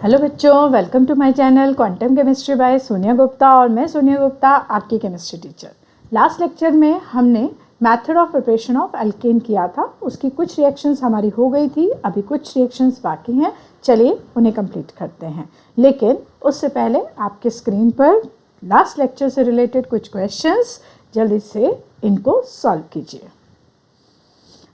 Hello बच्चों, welcome to my channel quantum chemistry by Sonia Gupta. और मैं सोनिया गुप्ता, आपकी केमिस्ट्री टीचर। लास्ट लेक्चर में हमने method of preparation of alkene किया था। उसकी कुछ रिएक्शंस हमारी हो गई थी, अभी कुछ रिएक्शंस बाकी हैं। चलिए उन्हें कंप्लीट करते हैं, लेकिन उससे पहले आपके स्क्रीन पर लास्ट लेक्चर से रिलेटेड कुछ क्वेश्चंस, जल्दी से इनको सॉल्व कीजिए।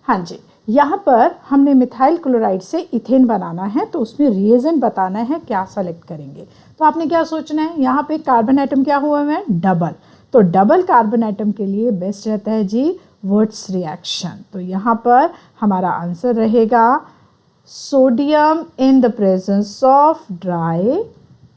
हाँ जी, यहाँ पर हमने मिथाइल क्लोराइड से इथेन बनाना है, तो उसमें रिएजेंट बताना है, क्या सेलेक्ट करेंगे। तो आपने क्या सोचना है, यहाँ पे कार्बन एटम क्या हुआ है, डबल। तो डबल कार्बन एटम के लिए बेस्ट रहता है जी वर्ट्स रिएक्शन। तो यहाँ पर हमारा आंसर रहेगा sodium in the presence of dry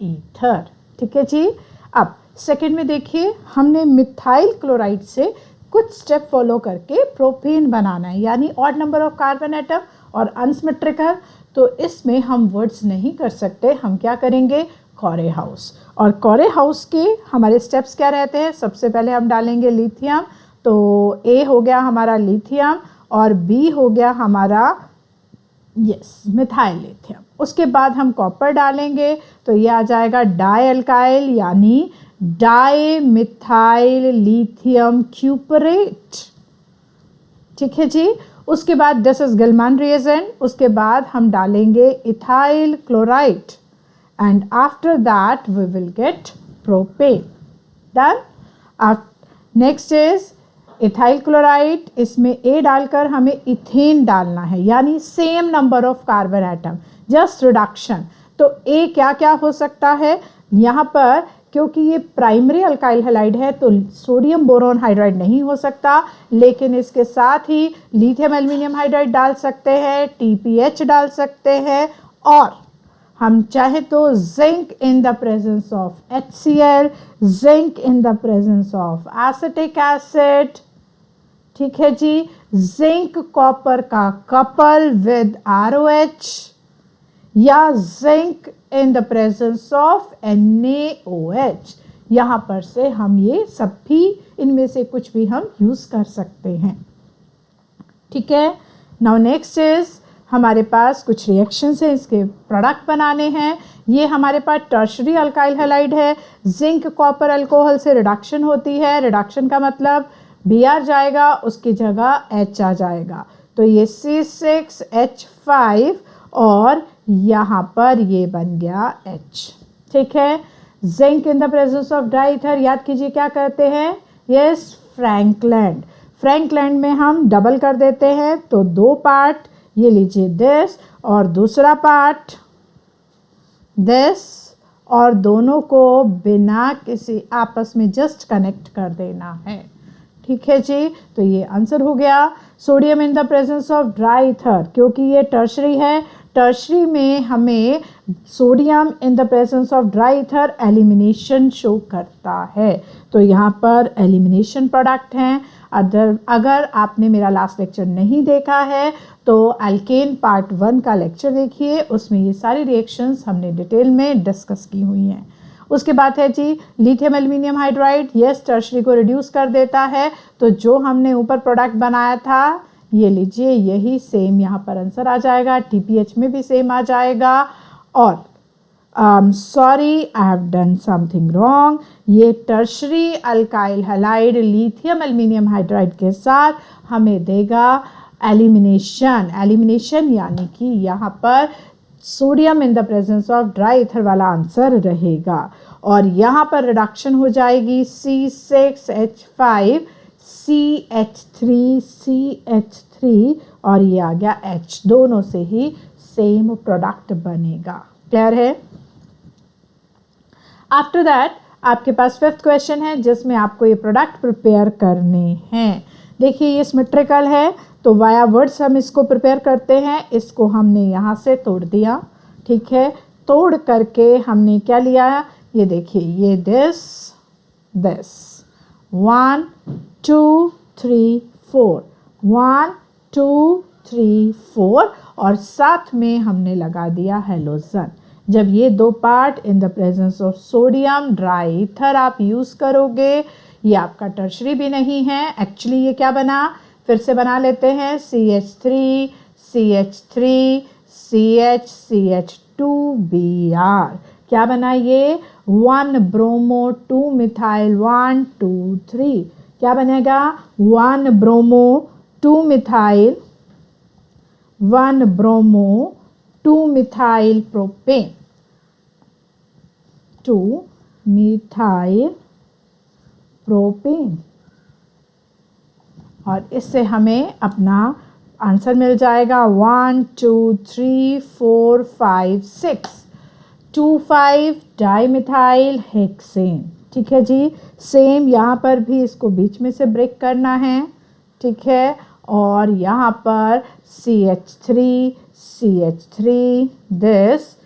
ether. ठीक है जी। अब सेकेंड में देखिए, हमने मिथाइल क्लोराइड से कुछ स्टेप फॉलो करके प्रोपेन बनाना है, यानी odd number of carbon atom और अनसिमेट्रिकल। तो इसमें हम वर्ड्स नहीं कर सकते, हम क्या करेंगे, कॉरे हाउस। और कॉरे हाउस के हमारे स्टेप्स क्या रहते हैं, सबसे पहले हम डालेंगे लिथियम। तो ए हो गया हमारा लिथियम और बी हो गया हमारा मिथाइल लिथियम। उसके बाद हम कॉपर डालेंगे, तो ये आ जाएगा डाई अल्काइल यानी डाई मिथाइल लिथियम क्यूपरेट। ठीक है जी। उसके बाद दिस इज गलमान रिएजेंट। उसके बाद हम डालेंगे ethyl chloride and after that we will get propane. Done. Next is ethyl chloride, इसमें ए डालकर हमें इथेन डालना है, यानी same number of carbon atom, just reduction. तो ए क्या क्या हो सकता है यहाँ पर, क्योंकि ये प्राइमरी अल्काइल हैलाइड है तो सोडियम बोरोन हाइड्राइड नहीं हो सकता, लेकिन इसके साथ ही लिथियम एल्युमिनियम हाइड्राइड डाल सकते हैं, TPH डाल सकते हैं, और हम चाहे तो zinc in the presence of HCl, zinc in the presence of acetic acid. ठीक है जी। जिंक कॉपर का कपल विद ROH, या zinc in the presence of NaOH। यहाँ पर से हम ये सब भी, इनमें से कुछ भी हम यूज कर सकते हैं। ठीक है। नाउ नेक्स्ट इज, हमारे पास कुछ रिएक्शंस हैं, इसके प्रोडक्ट बनाने हैं। ये हमारे पास टर्शरी अल्काइल हैलाइड है, जिंक कॉपर अल्कोहल से रिडक्शन होती है। रिडक्शन का मतलब Br जाएगा, उसकी जगह H आ जाएगा, तो ये C6H5 और यहाँ पर ये बन गया H। ठीक है। Zinc in the presence of dry ether, याद कीजिए क्या कहते हैं, यस फ्रैंकलैंड। फ्रैंकलैंड में हम डबल कर देते हैं, तो दो पार्ट, ये लीजिए दिस और दूसरा पार्ट दिस, और दोनों को बिना किसी आपस में जस्ट कनेक्ट कर देना है। ठीक है जी। तो ये आंसर हो गया sodium in the presence of dry ether, क्योंकि ये टर्शरी है। टर्शरी में हमें sodium in the presence of dry ether elimination show करता है, तो यहाँ पर एलिमिनेशन प्रोडक्ट हैं। अगर आपने मेरा लास्ट लेक्चर नहीं देखा है तो एल्केन पार्ट 1 का लेक्चर देखिए, उसमें ये सारी रिएक्शंस हमने डिटेल में डिस्कस की हुई हैं। उसके बाद है जी lithium aluminium hydride, yes tertiary को रिड्यूस कर देता है। तो जो हमने ऊपर प्रोडक्ट बनाया था, ये लीजिए, यही सेम यहाँ पर आंसर आ जाएगा, TPH में भी सेम आ जाएगा। और sorry, I have done something wrong, ये tertiary alkyl halide lithium aluminium hydride के साथ हमें देगा एलिमिनेशन, यानी कि यहाँ पर sodium in the presence of dry ether वाला आंसर रहेगा। और यहाँ पर रिडक्शन हो जाएगी C6H5 CH3 और ये आ गया H, दोनों से ही सेम प्रोडक्ट बनेगा। क्लियर है। आफ्टर दैट आपके पास 5th क्वेश्चन है, जिसमें आपको ये प्रोडक्ट प्रिपेयर करने हैं। देखिए ये सिमेट्रिकल है, तो वाया वर्ड्स हम इसको प्रिपेयर करते हैं। इसको हमने यहाँ से तोड़ दिया, ठीक है। तोड़ करके हमने क्या लिया, ये देखिए, ये दिस 1 2 3 4 1 2 3 4 और साथ में हमने लगा दिया हेलोजन। जब ये दो part in the presence of sodium dry ether आप यूज़ करोगे, ये आपका टर्शरी भी नहीं है। एक्चुअली ये क्या बना, फिर से बना लेते हैं, CH3 CH3 CH 2Br। क्या बना ये? 1 ब्रोमो 2 मिथाइल 1 2 3। क्या बनेगा? 1 bromo 2 methyl 1 bromo 2 methyl propane 2 methyl propane. और इससे हमें अपना आंसर मिल जाएगा 1 2 3 4 5 6 2,5 डाइमिथाइल हेक्सेन। ठीक है जी। सेम यहाँ पर भी इसको बीच में से ब्रेक करना है। ठीक है। और यहाँ पर CH3 दिस।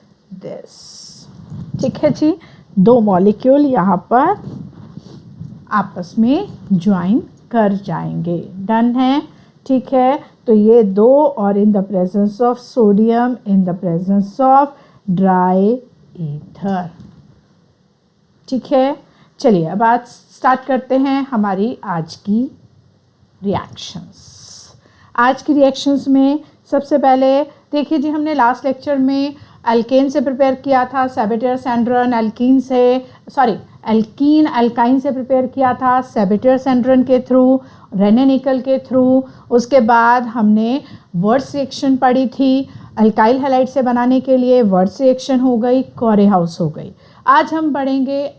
ठीक है जी। 2 मॉलिक्यूल यहाँ पर आपस में ज्वाइन कर जाएंगे। डन है। ठीक है। तो ये 2 और इन the presence of sodium, in the presence of dry ether. ठीक है। चलिए अब आज स्टार्ट करते हैं हमारी आज की रिएक्शंस। आज की रिएक्शंस में सबसे पहले देखिए जी, हमने लास्ट लेक्चर में एल्केन से प्रिपेयर किया था, सेबेटियर सेंड्रन एल्कीन से, सॉरी एल्कीन अल्काइन से प्रिपेयर किया था सेबेटियर सेंड्रन के थ्रू, रेने निकल के थ्रू। उसके बाद हमने वर्ड्स रिएक्शन पढ़ी थी, अल्काइल हैलाइड से बनाने के लिए वर्ड्स रिएक्शन हो गई, कोरे हाउस हो गई। आज हम पढ़ेंगे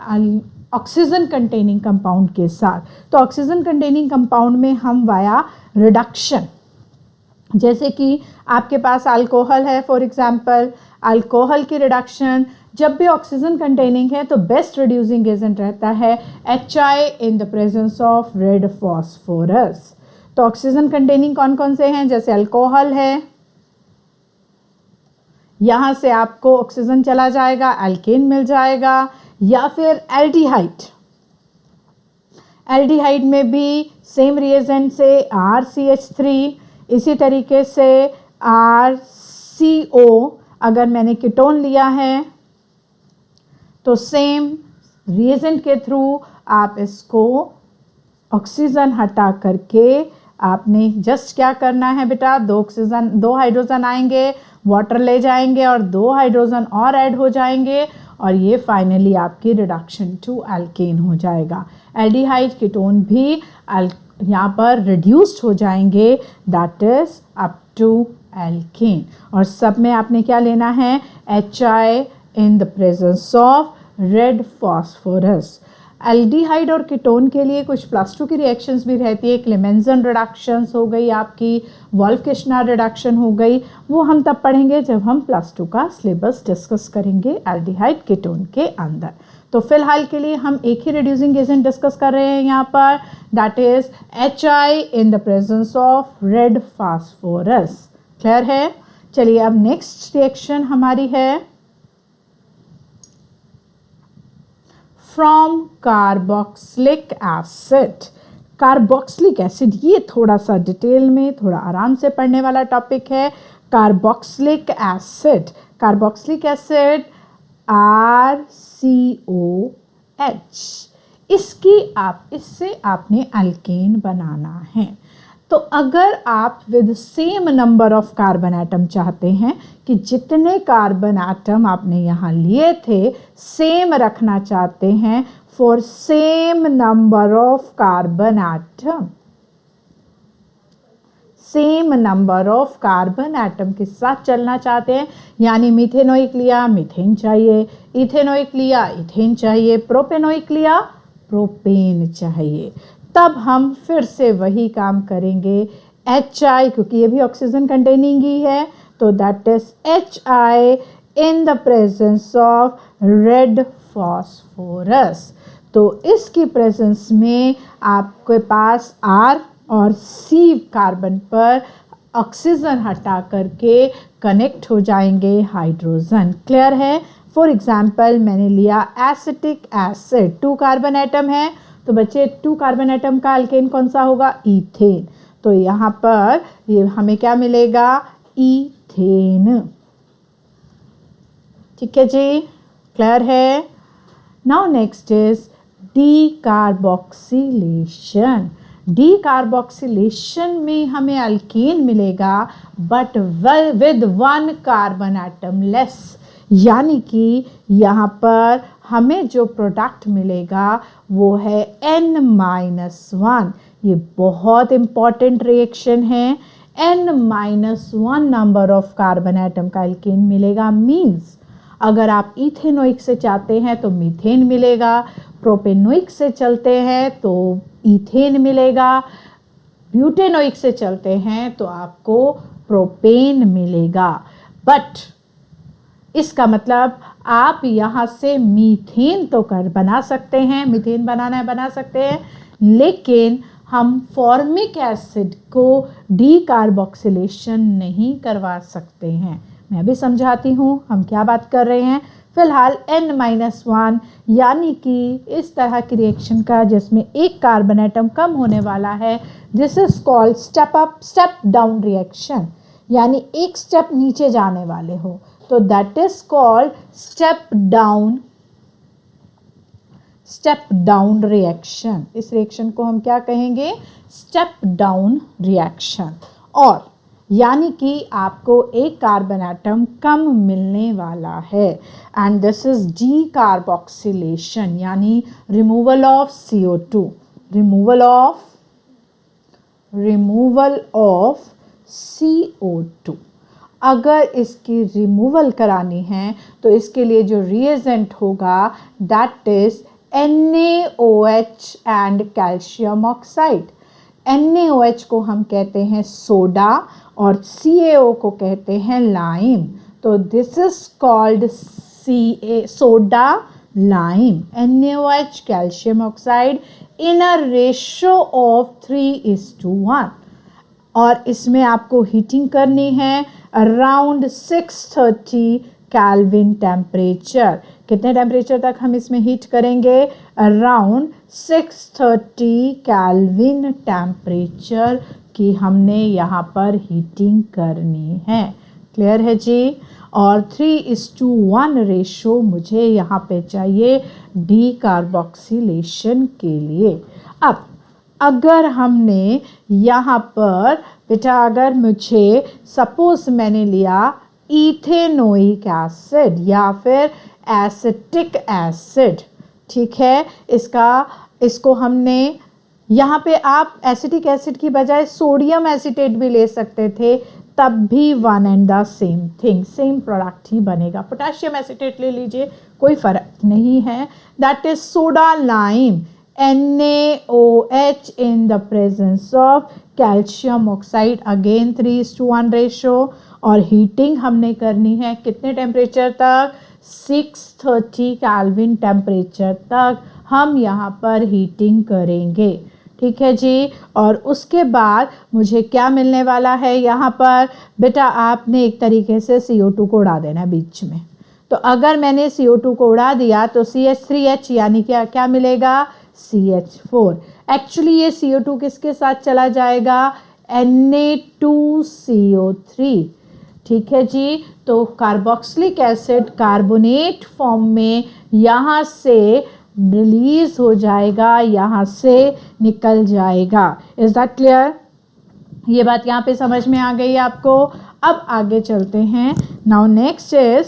ऑक्सीजन कंटेनिंग कंपाउंड के साथ। तो ऑक्सीजन कंटेनिंग कंपाउंड में हम वाया रिडक्शन, जैसे कि आपके पास अल्कोहल है, फॉर एग्जांपल अल्कोहल की रिडक्शन जब भी ऑक्सीजन कंटेनिंग है तो बेस्ट रिड्यूसिंग एजेंट रहता है HI in the presence of red phosphorus. तो ऑक्सीजन कंटेनिंग कौन कौन से हैं? जैसे अल्कोहल है, यहाँ से आपको ऑक्सीजन चला जाएगा, एल्केन मिल जाएगा, या फिर एल्डिहाइड। एल्डिहाइड में भी सेम रिएजेंट से RCH3, इसी तरीके से RCO। अगर मैंने कीटोन लिया है तो सेम रिएजेंट के थ्रू आप इसको ऑक्सीजन हटा करके आपने जस्ट क्या करना है बेटा, 2 हाइड्रोजन आएंगे, वाटर ले जाएंगे और 2 हाइड्रोजन और ऐड हो जाएंगे और ये फाइनली आपकी रिडक्शन टू एल्केन हो जाएगा। एल्डिहाइड कीटोन भी यहाँ पर रिड्यूस्ड हो जाएंगे, that is up to alkane. और सब में आपने क्या लेना है? HI in the presence of red phosphorus. Aldehyde और कीटोन के लिए कुछ +2 की रिएक्शंस भी रहती है। क्लेमेंजन रिडक्शंस हो गई आपकी, वोल्फ-किर्चनर रिडक्शन हो गई, वो हम तब पढ़ेंगे जब हम +2 का सिलेबस डिस्कस करेंगे एल्डिहाइड कीटोन के अंदर। तो फिलहाल के लिए हम एक ही रिड्यूसिंग एजेंट डिस्कस कर रहे हैं यहाँ पर, that is HI in the presence of red phosphorus. Clear है? चलिए अब नेक्स्ट रिएक्शन हमारी है from carboxylic acid. Carboxylic acid, ये थोड़ा सा डिटेल में थोड़ा आराम से पढ़ने वाला टॉपिक है। Carboxylic acid, carboxylic acid RCOH, इससे आपने अल्केन बनाना है। तो अगर आप with same number of carbon atom चाहते हैं कि जितने कार्बन एटम आपने यहाँ लिए थे सेम रखना चाहते हैं for same number of carbon atom, same number of carbon atom के साथ चलना चाहते हैं, यानी मिथेनोइक लिया मीथेन चाहिए, इथेनोइक लिया इथेन चाहिए, प्रोपेनोइक लिया प्रोपेन चाहिए, तब हम फिर से वही काम करेंगे HI, क्योंकि ये भी ऑक्सीजन कंटेनिंग ही है, तो that is HI in the presence of red phosphorus. तो इसकी प्रेजेंस में आपके पास R और C कार्बन पर ऑक्सीजन हटा करके कनेक्ट हो जाएंगे हाइड्रोजन। क्लियर है? फॉर एग्जाम्पल मैंने लिया एसिटिक एसिड, 2 कार्बन एटम है, तो बच्चे 2 कार्बन एटम का अल्केन कौन सा होगा? ईथेन। तो यहाँ पर ये हमें क्या मिलेगा? ईथेन। ठीक है जी, क्लियर है? Now next is decarboxylation. Decarboxylation में हमें अल्केन मिलेगा but with 1 carbon atom less, यानी कि यहाँ पर हमें जो प्रोडक्ट मिलेगा वो है N-1। ये बहुत इम्पॉर्टेंट रिएक्शन है। N-1 number of carbon atom का एल्केन मिलेगा। मीन्स अगर आप इथेनोइक से चाहते हैं तो मीथेन मिलेगा, प्रोपेनोइक से चलते हैं तो इथेन मिलेगा, ब्यूटेनोइक से चलते हैं तो आपको प्रोपेन मिलेगा। बट इसका मतलब आप यहाँ से मीथेन तो बना सकते हैं, मीथेन बनाना है बना सकते हैं, लेकिन हम फॉर्मिक एसिड को डीकार्बोक्सिलेशन नहीं करवा सकते हैं। मैं अभी समझाती हूँ हम क्या बात कर रहे हैं। फिलहाल N-1 यानी कि इस तरह की रिएक्शन का जिसमें एक कार्बन एटम कम होने वाला है, this is called step up step down reaction, यानी एक स्टेप नीचे जाने वाले हो, तो that is called step down reaction. इस रिएक्शन को हम क्या कहेंगे? Step down reaction. और यानी कि आपको एक कार्बन एटम कम मिलने वाला है, एंड दिस इज डीकार्बोक्सिलेशन यानी removal of CO2, removal of CO2। अगर इसकी रिमूवल करानी है तो इसके लिए जो रिएजेंट होगा that is NaOH and calcium oxide. NaOH को हम कहते हैं सोडा और CaO को कहते हैं लाइम। तो this is called soda lime, NaOH calcium oxide in a ratio of 3:1। और इसमें आपको हीटिंग करनी है अराउंड 630 केल्विन टेम्परेचर। कितने टेम्परेचर तक हम इसमें हीट करेंगे? अराउंड 630 केल्विन टेम्परेचर की हमने यहाँ पर हीटिंग करनी है। क्लियर है जी? और 3:1 रेशो मुझे यहाँ पे चाहिए डीकार्बोक्सिलेशन के लिए। अब अगर हमने यहाँ पर बेटा, अगर मुझे सपोज मैंने लिया इथेनोइक एसिड या फिर एसिटिक एसिड, ठीक है, इसको हमने यहाँ पे आप एसिटिक एसिड की बजाय सोडियम एसिटेट भी ले सकते थे, तब भी one and the same thing, same product ही बनेगा। पोटेशियम एसिटेट ले लीजिए, कोई फर्क नहीं है। That is soda lime NaOH in the presence of calcium oxide, again 3:1 ratio. और हीटिंग हमने करनी है कितने टेम्परेचर तक? 630 केल्विन टेम्परेचर तक हम यहाँ पर हीटिंग करेंगे। ठीक है जी। और उसके बाद मुझे क्या मिलने वाला है यहाँ पर? बेटा आपने एक तरीके से CO2 को उड़ा देना बीच में। तो अगर मैंने CO2 को उड़ा दिया तो CH3H यानी क्या मिलेगा? CH4। एक्चुअली ये CO2 किसके साथ चला जाएगा? Na2CO3। ठीक है जी। तो कार्बोक्सिलिक एसिड कार्बोनेट फॉर्म में यहाँ से रिलीज हो जाएगा, यहाँ से निकल जाएगा। Is that clear? ये बात यहाँ पे समझ में आ गई आपको। अब आगे चलते हैं। नाउ नेक्स्ट इज,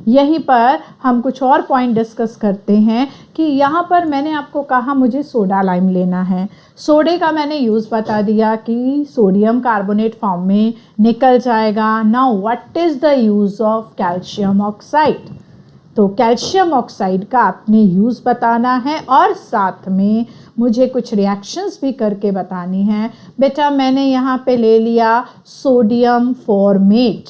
यहीं पर हम कुछ और पॉइंट डिस्कस करते हैं कि यहाँ पर मैंने आपको कहा मुझे सोडा लाइम लेना है। सोडे का मैंने यूज़ बता दिया कि सोडियम कार्बोनेट फॉर्म में निकल जाएगा। Now what is the use of calcium oxide? तो कैल्शियम ऑक्साइड का आपने यूज़ बताना है और साथ में मुझे कुछ रिएक्शंस भी करके बतानी है। बेटा मैंने यहाँ पे ले लिया सोडियम फॉर्मेट,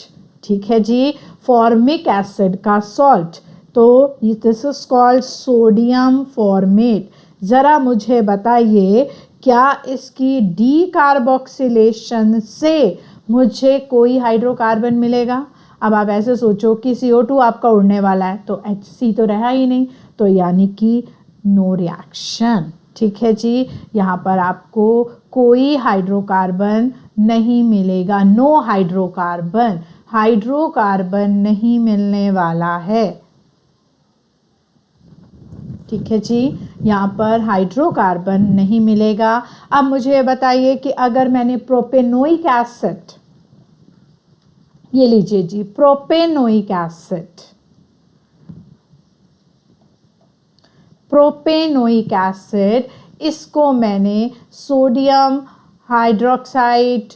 ठीक है जी, फॉर्मिक एसिड का सॉल्ट, तो this is called sodium format. ज़रा मुझे बताइए क्या इसकी डीकार्बोक्सिलेशन से मुझे कोई हाइड्रोकार्बन मिलेगा? अब आप ऐसे सोचो कि CO2 आपका उड़ने वाला है तो HC तो रहा ही नहीं, तो यानी कि नो रिएक्शन। ठीक है जी। यहाँ पर आपको कोई हाइड्रोकार्बन नहीं मिलेगा, नो हाइड्रोकार्बन, हाइड्रोकार्बन नहीं मिलने वाला है। ठीक है जी, यहाँ पर हाइड्रोकार्बन नहीं मिलेगा। अब मुझे बताइए कि अगर मैंने प्रोपेनोइक एसिड ये लीजिए जी, प्रोपेनोइक एसिड। प्रोपेनोइक एसिड, इसको मैंने सोडियम हाइड्रोक्साइड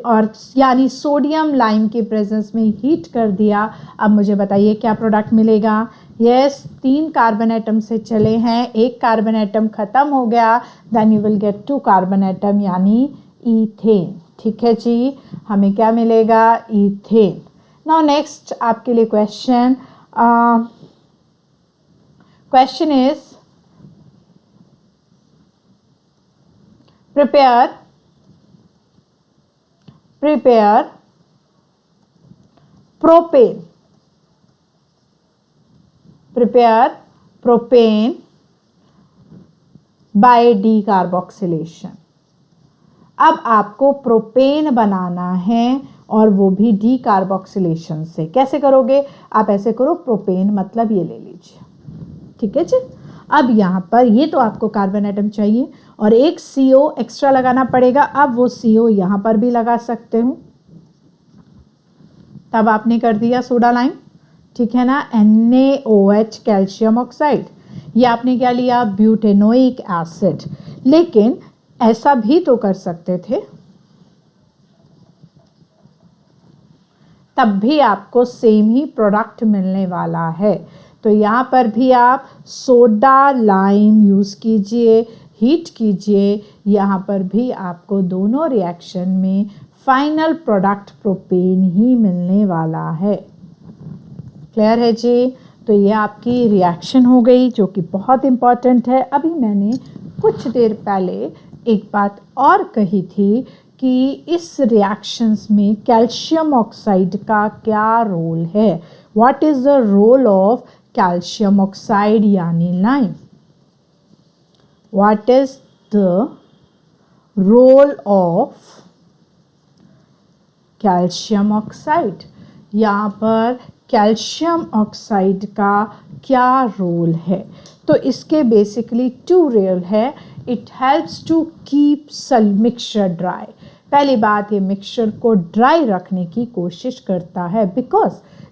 और यानी सोडियम लाइम के प्रेजेंस में हीट कर दिया। अब मुझे बताइए क्या प्रोडक्ट मिलेगा। यस, 3 कार्बन एटम से चले हैं, 1 कार्बन एटम खत्म हो गया, then you will get 2 carbon atom यानी ईथेन। ठीक है जी, हमें क्या मिलेगा, ईथेन। नाउ नेक्स्ट आपके लिए question is prepare propane by decarboxylation। अब आपको प्रोपेन बनाना है और वो भी डीकार्बोक्सिलेशन से। कैसे करोगे, आप ऐसे करो, प्रोपेन मतलब ये ले लीजिए। ठीक है जी। अब यहाँ पर ये तो आपको कार्बन एटम चाहिए और एक CO एक्स्ट्रा लगाना पड़ेगा। अब वो CO यहाँ पर भी लगा सकते हो, तब आपने कर दिया सोडा लाइम। ठीक है ना, NaOH कैल्शियम ऑक्साइड। ये आपने क्या लिया, ब्यूटेनोइक एसिड। लेकिन ऐसा भी तो कर सकते थे, तब भी आपको सेम ही प्रोडक्ट मिलने वाला है। तो यहाँ पर भी आप सोडा लाइम यूज़ कीजिए, हीट कीजिए। यहाँ पर भी आपको दोनों रिएक्शन में फाइनल प्रोडक्ट प्रोपेन ही मिलने वाला है। क्लियर है जी। तो ये आपकी रिएक्शन हो गई जो कि बहुत इम्पॉर्टेंट है। अभी मैंने कुछ देर पहले एक बात और कही थी कि इस रिएक्शंस में कैल्शियम ऑक्साइड का क्या रोल है। What is the role of calcium oxide यानी lime. What is the role of calcium oxide. यहाँ पर कैल्शियम ऑक्साइड का क्या रोल है, तो इसके बेसिकली 2 रोल है। It helps to keep mixture dry. पहली बात, ये मिक्सचर को ड्राई रखने की कोशिश करता है, बिकॉज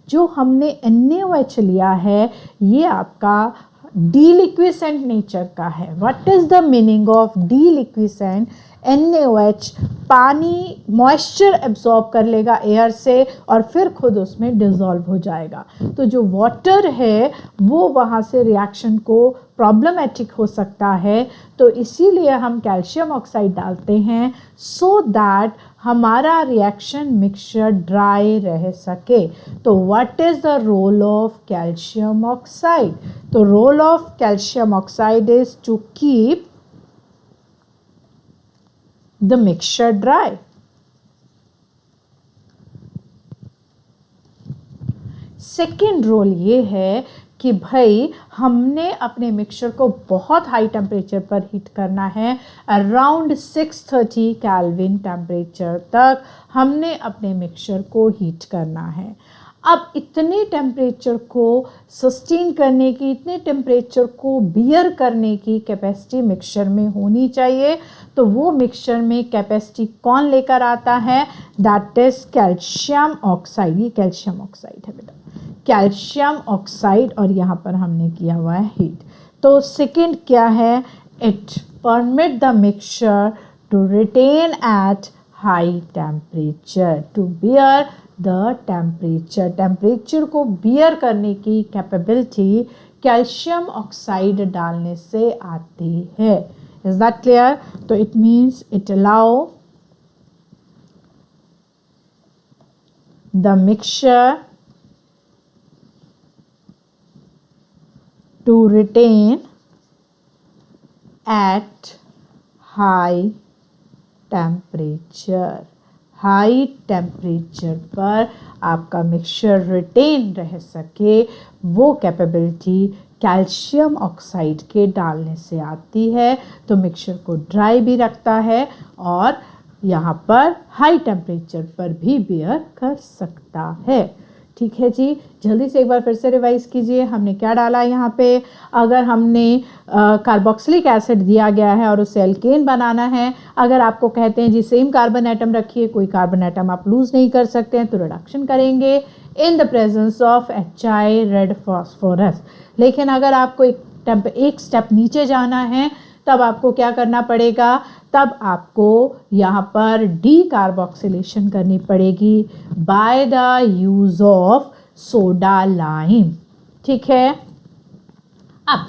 जो हमने NaOH लिया है ये आपका डीलिक्विसेंट नेचर का है। What is the meaning of deliquescent. NaOH पानी मॉइस्चर एब्जॉर्ब कर लेगा एयर से और फिर खुद उसमें डिसॉल्व हो जाएगा। तो जो वाटर है वो वहाँ से रिएक्शन को प्रॉब्लमेटिक हो सकता है। तो इसीलिए हम कैल्शियम ऑक्साइड डालते हैं, सो दैट हमारा रिएक्शन मिक्सचर ड्राई रह सके। तो what is the role of calcium oxide. तो role of calcium oxide is to keep the mixture dry। Second role ये है कि भाई हमने अपने मिक्सचर को बहुत हाई टेम्परेचर पर हीट करना है, अराउंड 630 केल्विन टेम्परेचर तक हमने अपने मिक्सचर को हीट करना है। अब इतने टेम्परेचर को सस्टेन करने की, इतने टेम्परेचर को बियर करने की कैपेसिटी मिक्सचर में होनी चाहिए। तो वो मिक्सचर में कैपेसिटी कौन लेकर आता है, दैट इज कैल्शियम ऑक्साइड। ये कैल्शियम ऑक्साइड है बेटा, कैल्शियम ऑक्साइड, और यहाँ पर हमने किया हुआ है हीट। तो सेकेंड क्या है, it permit the mixture to retain at high temperature, to bear the temperature. Temperature को बियर करने की कैपेबिलिटी कैल्शियम ऑक्साइड डालने से आती है। Is that clear. तो it means it allow the mixture to retain at high temperature। High temperature पर आपका मिक्सचर रिटेन रह सके, वो कैपेबिलिटी कैल्शियम ऑक्साइड के डालने से आती है। तो मिक्सचर को ड्राई भी रखता है और यहाँ पर हाई टेम्परेचर पर भी बियर कर सकता है। ठीक है जी, जल्दी से एक बार फिर से रिवाइज कीजिए। हमने क्या डाला यहाँ पे? अगर हमने कार्बोक्सिलिक एसिड दिया गया है और उससे एल्केन बनाना है, अगर आपको कहते हैं जी सेम कार्बन एटम रखिए, कोई कार्बन एटम आप लूज नहीं कर सकते हैं, तो रिडक्शन करेंगे इन the presence of HI red phosphorus. लेकिन अगर आपको एक स्टेप नीचे जाना है, तब आपको क्या करना पड़ेगा? तब आपको यहाँ पर डीकार्बोक्सिलेशन करनी पड़ेगी by the use of soda lime. ठीक है, अब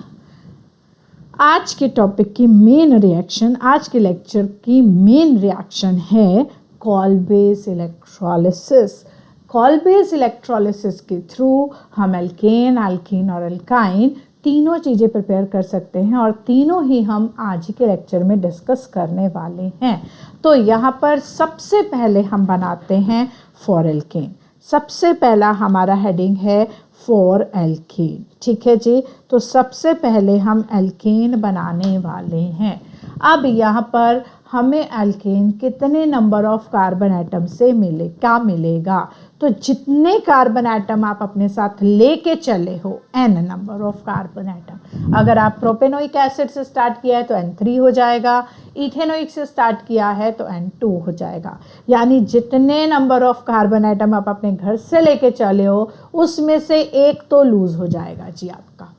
आज के टॉपिक की मेन रिएक्शन, आज के लेक्चर की मेन रिएक्शन है कॉल-बेस इलेक्ट्रोलिसिस। कॉल-बेस इलेक्ट्रोलिसिस के थ्रू हम एल्केन, एल्कीन और एल्काइन तीनों चीज़ें प्रिपेयर कर सकते हैं और तीनों ही हम आज के लेक्चर में डिस्कस करने वाले हैं। तो यहाँ पर सबसे पहले हम बनाते हैं फॉर एल्केन। सबसे पहला हमारा हेडिंग है फॉर एल्केन। ठीक है जी, तो सबसे पहले हम एल्केन बनाने वाले हैं। अब यहाँ पर हमें एल्केन कितने नंबर ऑफ कार्बन एटम से क्या मिलेगा? तो जितने कार्बन एटम आप अपने साथ लेके चले हो, n number of carbon atom. अगर आप प्रोपेनोइक एसिड से स्टार्ट किया है तो N3 हो जाएगा, इथेनोइक से स्टार्ट किया है तो N2 हो जाएगा। यानी जितने नंबर ऑफ कार्बन एटम आप अपने घर से लेके चले हो, उसमें से एक तो लूज हो जाएगा जी आपका।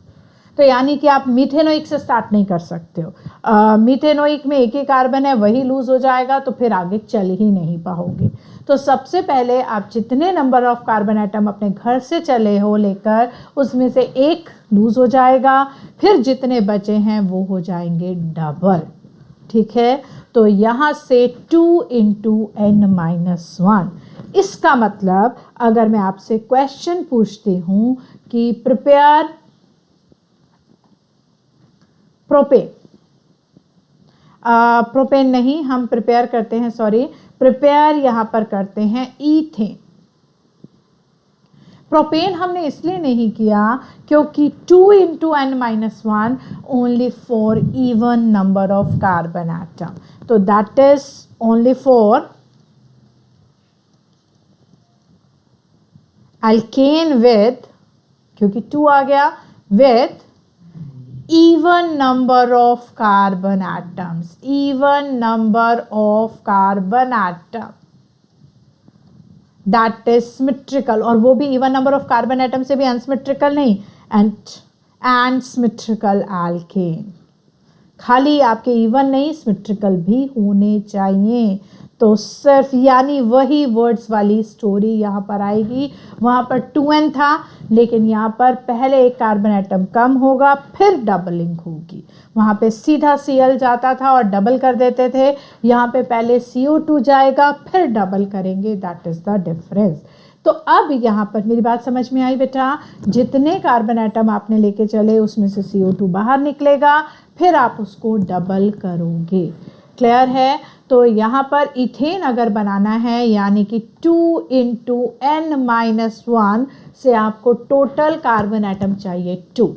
तो यानी कि आप मीथेनोइक से स्टार्ट नहीं कर सकते हो। मीथेनोइक में एक ही कार्बन है, वही लूज हो जाएगा, तो फिर आगे चल ही नहीं पाओगे। तो सबसे पहले आप जितने नंबर ऑफ कार्बन एटम अपने घर से चले हो लेकर, उसमें से एक लूज हो जाएगा, फिर जितने बचे हैं वो हो जाएंगे डबल। ठीक है, तो यहाँ से 2 × n-1। इसका मतलब अगर मैं आपसे क्वेश्चन पूछती हूँ कि प्रिपेयर प्रोपेन, प्रोपेन नहीं, हम प्रिपेयर करते हैं, सॉरी, प्रिपेयर यहाँ पर करते हैं ईथेन। प्रोपेन हमने इसलिए नहीं किया क्योंकि 2 × n-1 only for even number of carbon atom, तो that is only for alkane with, क्योंकि 2 आ गया, with even number of carbon atoms, even number of carbon atom that is symmetrical, और वो भी even number of carbon atom से भी unsymmetrical नहीं, and symmetrical alkane। खाली आपके इवन नहीं, सिमेट्रिकल भी होने चाहिए। तो सिर्फ यानी वही वर्ड्स वाली स्टोरी यहाँ पर आएगी। वहाँ पर 2n था, लेकिन यहाँ पर पहले एक कार्बन एटम कम होगा, फिर डबलिंग होगी। वहाँ पे सीधा Cl जाता था और डबल कर देते थे, यहाँ पे पहले CO2 जाएगा, फिर डबल करेंगे। That is the difference. तो अब यहाँ पर मेरी बात समझ में आई बेटा? जितने कार्बन एटम आपने लेके चले, उसमें से CO2 बाहर निकलेगा, फिर आप उसको डबल करोगे। क्लियर है? तो यहाँ पर इथेन अगर बनाना है, यानी कि 2 × n-1 से आपको टोटल कार्बन एटम चाहिए 2।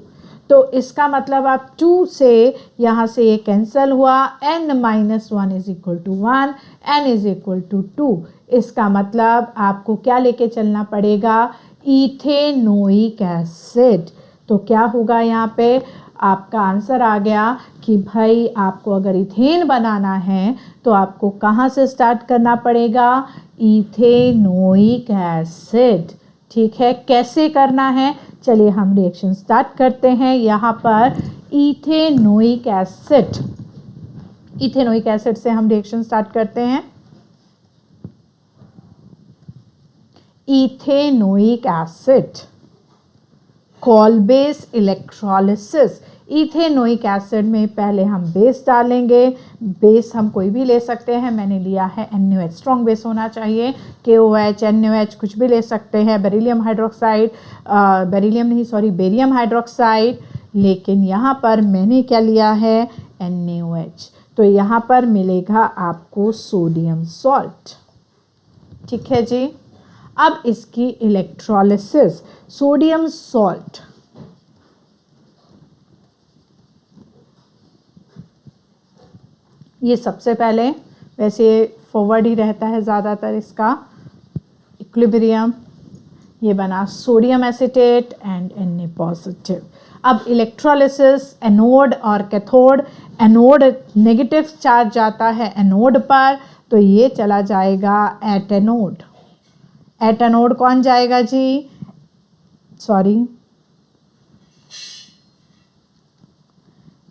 तो इसका मतलब आप 2 से यहाँ से ये कैंसिल हुआ, n-1 = 1, n = 2। इसका मतलब आपको क्या लेके चलना पड़ेगा? Ethanoic acid. तो क्या होगा यहाँ पे? आपका आंसर आ गया कि भाई आपको अगर इथेन बनाना है तो आपको कहाँ से स्टार्ट करना पड़ेगा? Ethanoic acid. ठीक है, कैसे करना है? चलिए हम रिएक्शन स्टार्ट करते हैं। यहाँ पर इथेनोइक एसिड से हम रिएक्शन स्टार्ट करते हैं। Ethanoic acid, call-base electrolysis. Ethanoic acid में पहले हम बेस डालेंगे। बेस हम कोई भी ले सकते हैं, मैंने लिया है NaOH, स्ट्रॉन्ग बेस होना चाहिए। KOH, NaOH कुछ भी ले सकते हैं, बेरिलियम हाइड्रोक्साइड, बेरियम हाइड्रोक्साइड। लेकिन यहाँ पर मैंने क्या लिया है? NaOH। तो यहाँ पर मिलेगा आपको सोडियम सॉल्ट। ठीक है जी। अब इसकी इलेक्ट्रोलिसिस, सोडियम सॉल्ट, ये सबसे पहले, वैसे फॉरवर्ड ही रहता है ज़्यादातर इसका इक्विलिब्रियम। ये बना sodium acetate and Na positive. अब इलेक्ट्रोलिसिस एनोड और कैथोड, एनोड नेगेटिव चार्ज जाता है एनोड पर, तो ये चला जाएगा एट एनोड। एट एनोड कौन जाएगा जी? Sorry,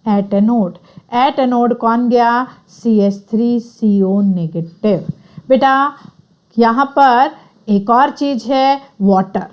at anode. At anode कौन गया? CH3CO negative. बेटा यहाँ पर एक और चीज़ है, वाटर,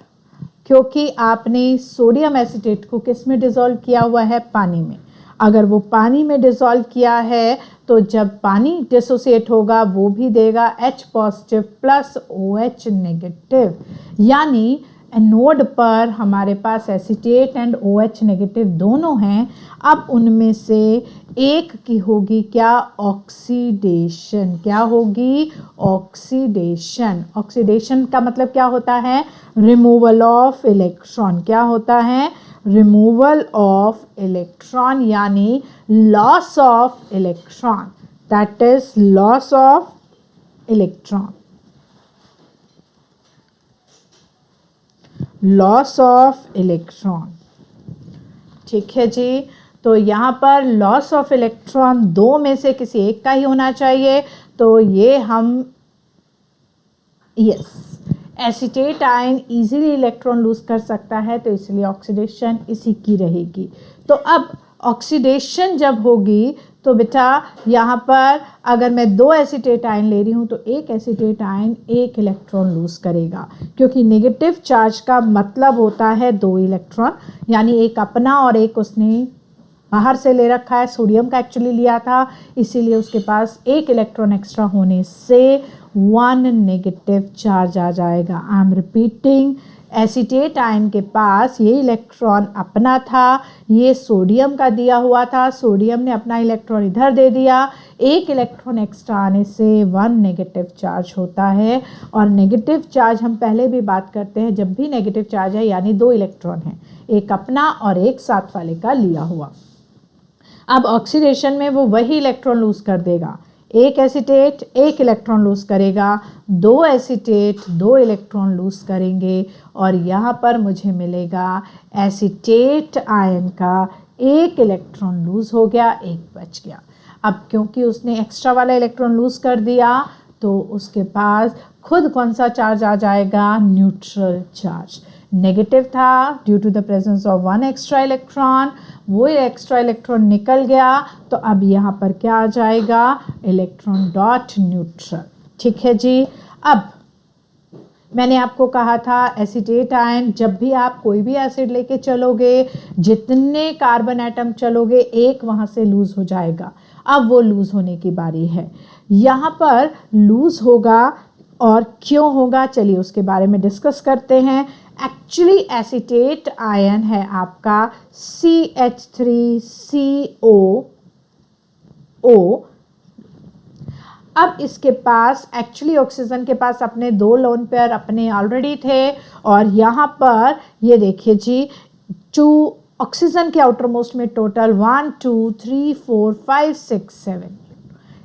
क्योंकि आपने सोडियम एसीटेट को किस में डिज़ोल्व किया हुआ है? पानी में। अगर वो पानी में डिज़ोल्व किया है तो जब पानी डिसोसिएट होगा वो भी देगा H positive plus OH negative, यानी एनोड पर हमारे पास एसीटेट एंड OH नेगेटिव दोनों हैं। अब उनमें से एक की होगी क्या? ऑक्सीडेशन। क्या होगी? ऑक्सीडेशन। ऑक्सीडेशन का मतलब क्या होता है? Removal of electron. क्या होता है? रिमूवल ऑफ इलेक्ट्रॉन, यानी loss of electron, that is loss of electron. Loss of electron, ठीक है जी। तो यहाँ पर लॉस ऑफ इलेक्ट्रॉन दो में से किसी एक का ही होना चाहिए, तो ये हम yes, acetate ion easily electron lose कर सकता है, तो इसलिए ऑक्सीडेशन इसी की रहेगी। तो अब ऑक्सीडेशन जब होगी तो बेटा यहाँ पर अगर मैं दो एसीटेट आयन ले रही हूँ तो एक एसीटेट आयन एक इलेक्ट्रॉन लूज करेगा, क्योंकि नेगेटिव चार्ज का मतलब होता है दो इलेक्ट्रॉन, यानी एक अपना और एक उसने बाहर से ले रखा है, सोडियम का एक्चुअली लिया था, इसीलिए उसके पास एक इलेक्ट्रॉन एक्स्ट्रा होने से 1 नेगेटिव चार्ज आ जाएगा। I am repeating, acetate ion के पास ये इलेक्ट्रॉन अपना था, ये सोडियम का दिया हुआ था, सोडियम ने अपना इलेक्ट्रॉन इधर दे दिया, एक इलेक्ट्रॉन एक्स्ट्रा आने से 1 नेगेटिव चार्ज होता है। और नेगेटिव चार्ज हम पहले भी बात करते हैं, जब भी नेगेटिव चार्ज है यानी दो इलेक्ट्रॉन है, एक अपना और एक साथ वाले का लिया हुआ। अब ऑक्सीडेशन में वो वही इलेक्ट्रॉन लूज कर देगा, एक एसीटेट एक इलेक्ट्रॉन लूज करेगा, दो एसीटेट दो इलेक्ट्रॉन लूज करेंगे, और यहाँ पर मुझे मिलेगा एसीटेट आयन का एक इलेक्ट्रॉन लूज हो गया, एक बच गया। अब क्योंकि उसने एक्स्ट्रा वाला इलेक्ट्रॉन लूज कर दिया तो उसके पास खुद कौन सा चार्ज आ जाएगा? Neutral charge. नेगेटिव था due to the presence of 1 extra electron, वो एक्स्ट्रा इलेक्ट्रॉन निकल गया, तो अब यहाँ पर क्या आ जाएगा? Electron dot neutral. ठीक है जी। अब मैंने आपको कहा था एसीटेट आयन, जब भी आप कोई भी एसिड लेके चलोगे, जितने कार्बन एटम चलोगे एक वहाँ से लूज हो जाएगा। अब वो लूज होने की बारी है, यहाँ पर लूज होगा, और क्यों होगा चलिए उसके बारे में डिस्कस करते हैं। एक्चुअली एसीटेट आयन है आपका CH3CO। अब इसके पास एक्चुअली ऑक्सीजन के पास अपने दो लोन पेयर अपने ऑलरेडी थे, और यहाँ पर ये देखिए जी, 2 ऑक्सीजन के आउटरमोस्ट में टोटल 1 2 3 4 5 6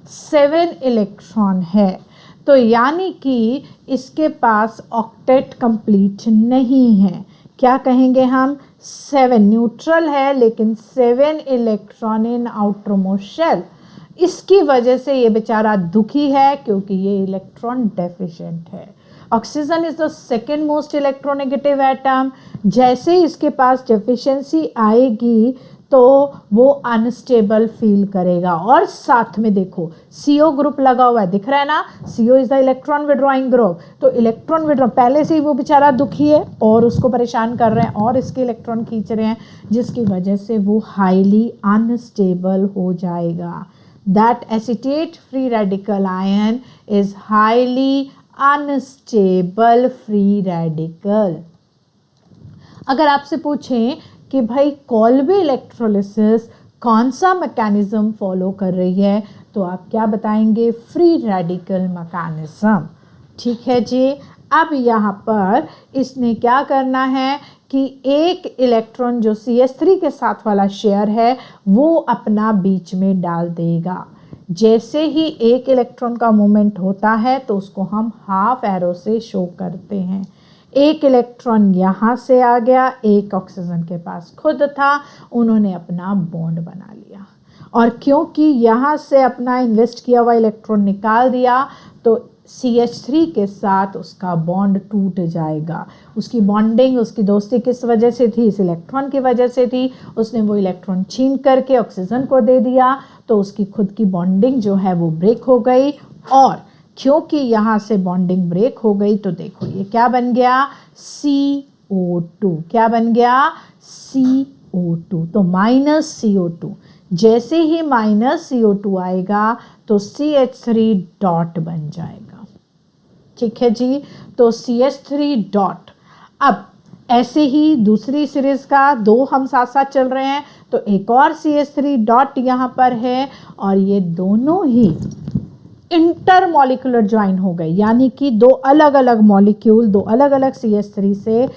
7 इलेक्ट्रॉन है, तो यानी कि इसके पास ऑक्टेट कंप्लीट नहीं है। क्या कहेंगे हम? 7 न्यूट्रल है लेकिन 7 इलेक्ट्रॉन इन आउटरमोस्ट शेल। इसकी वजह से ये बेचारा दुखी है, क्योंकि ये इलेक्ट्रॉन डेफिशिएंट है। Oxygen is the second most electronegative atom. जैसे ही इसके पास डेफिशिएंसी आएगी तो वो अनस्टेबल फील करेगा, और साथ में देखो CO ग्रुप लगा हुआ है, दिख रहा है ना? CO is the electron withdrawing group. तो इलेक्ट्रॉन विड्रॉ, पहले से ही वो बेचारा दुखी है और उसको परेशान कर रहे हैं और इसके इलेक्ट्रॉन खींच रहे हैं, जिसकी वजह से वो हाईली अनस्टेबल हो जाएगा। That acetate free radical ion is highly unstable free radical. अगर आपसे पूछें कि भाई कॉल्बी इलेक्ट्रोलिसिस कौन सा मैकेनिज्म फॉलो कर रही है, तो आप क्या बताएंगे? Free radical mechanism. ठीक है जी। अब यहाँ पर इसने क्या करना है कि एक इलेक्ट्रॉन जो CH3 के साथ वाला शेयर है वो अपना बीच में डाल देगा। जैसे ही एक इलेक्ट्रॉन का मूवमेंट होता है तो उसको हम हाफ एरो से शो करते हैं। एक इलेक्ट्रॉन यहाँ से आ गया, एक ऑक्सीजन के पास खुद था, उन्होंने अपना बॉन्ड बना लिया। और क्योंकि यहाँ से अपना इन्वेस्ट किया हुआ इलेक्ट्रॉन निकाल दिया तो CH3 के साथ उसका बॉन्ड टूट जाएगा। उसकी बॉन्डिंग, उसकी दोस्ती किस वजह से थी? इस इलेक्ट्रॉन की वजह से थी। उसने वो इलेक्ट्रॉन छीन करके ऑक्सीजन को दे दिया तो उसकी खुद की बॉन्डिंग जो है वो ब्रेक हो गई। और क्योंकि यहाँ से बॉन्डिंग ब्रेक हो गई तो देखो ये क्या बन गया? CO2। क्या बन गया? CO2। तो -CO2। जैसे ही -CO2 आएगा तो CH3 डॉट बन जाएगा। ठीक है जी, तो CH3 डॉट। अब ऐसे ही दूसरी सीरीज का 2 हम साथ साथ चल रहे हैं तो एक और CH3 डॉट यहाँ पर है और ये दोनों ही इंटरमॉलिक्यूलर ज्वाइन हो गए, यानी कि दो अलग अलग मॉलिक्यूल, दो अलग अलग CH3 से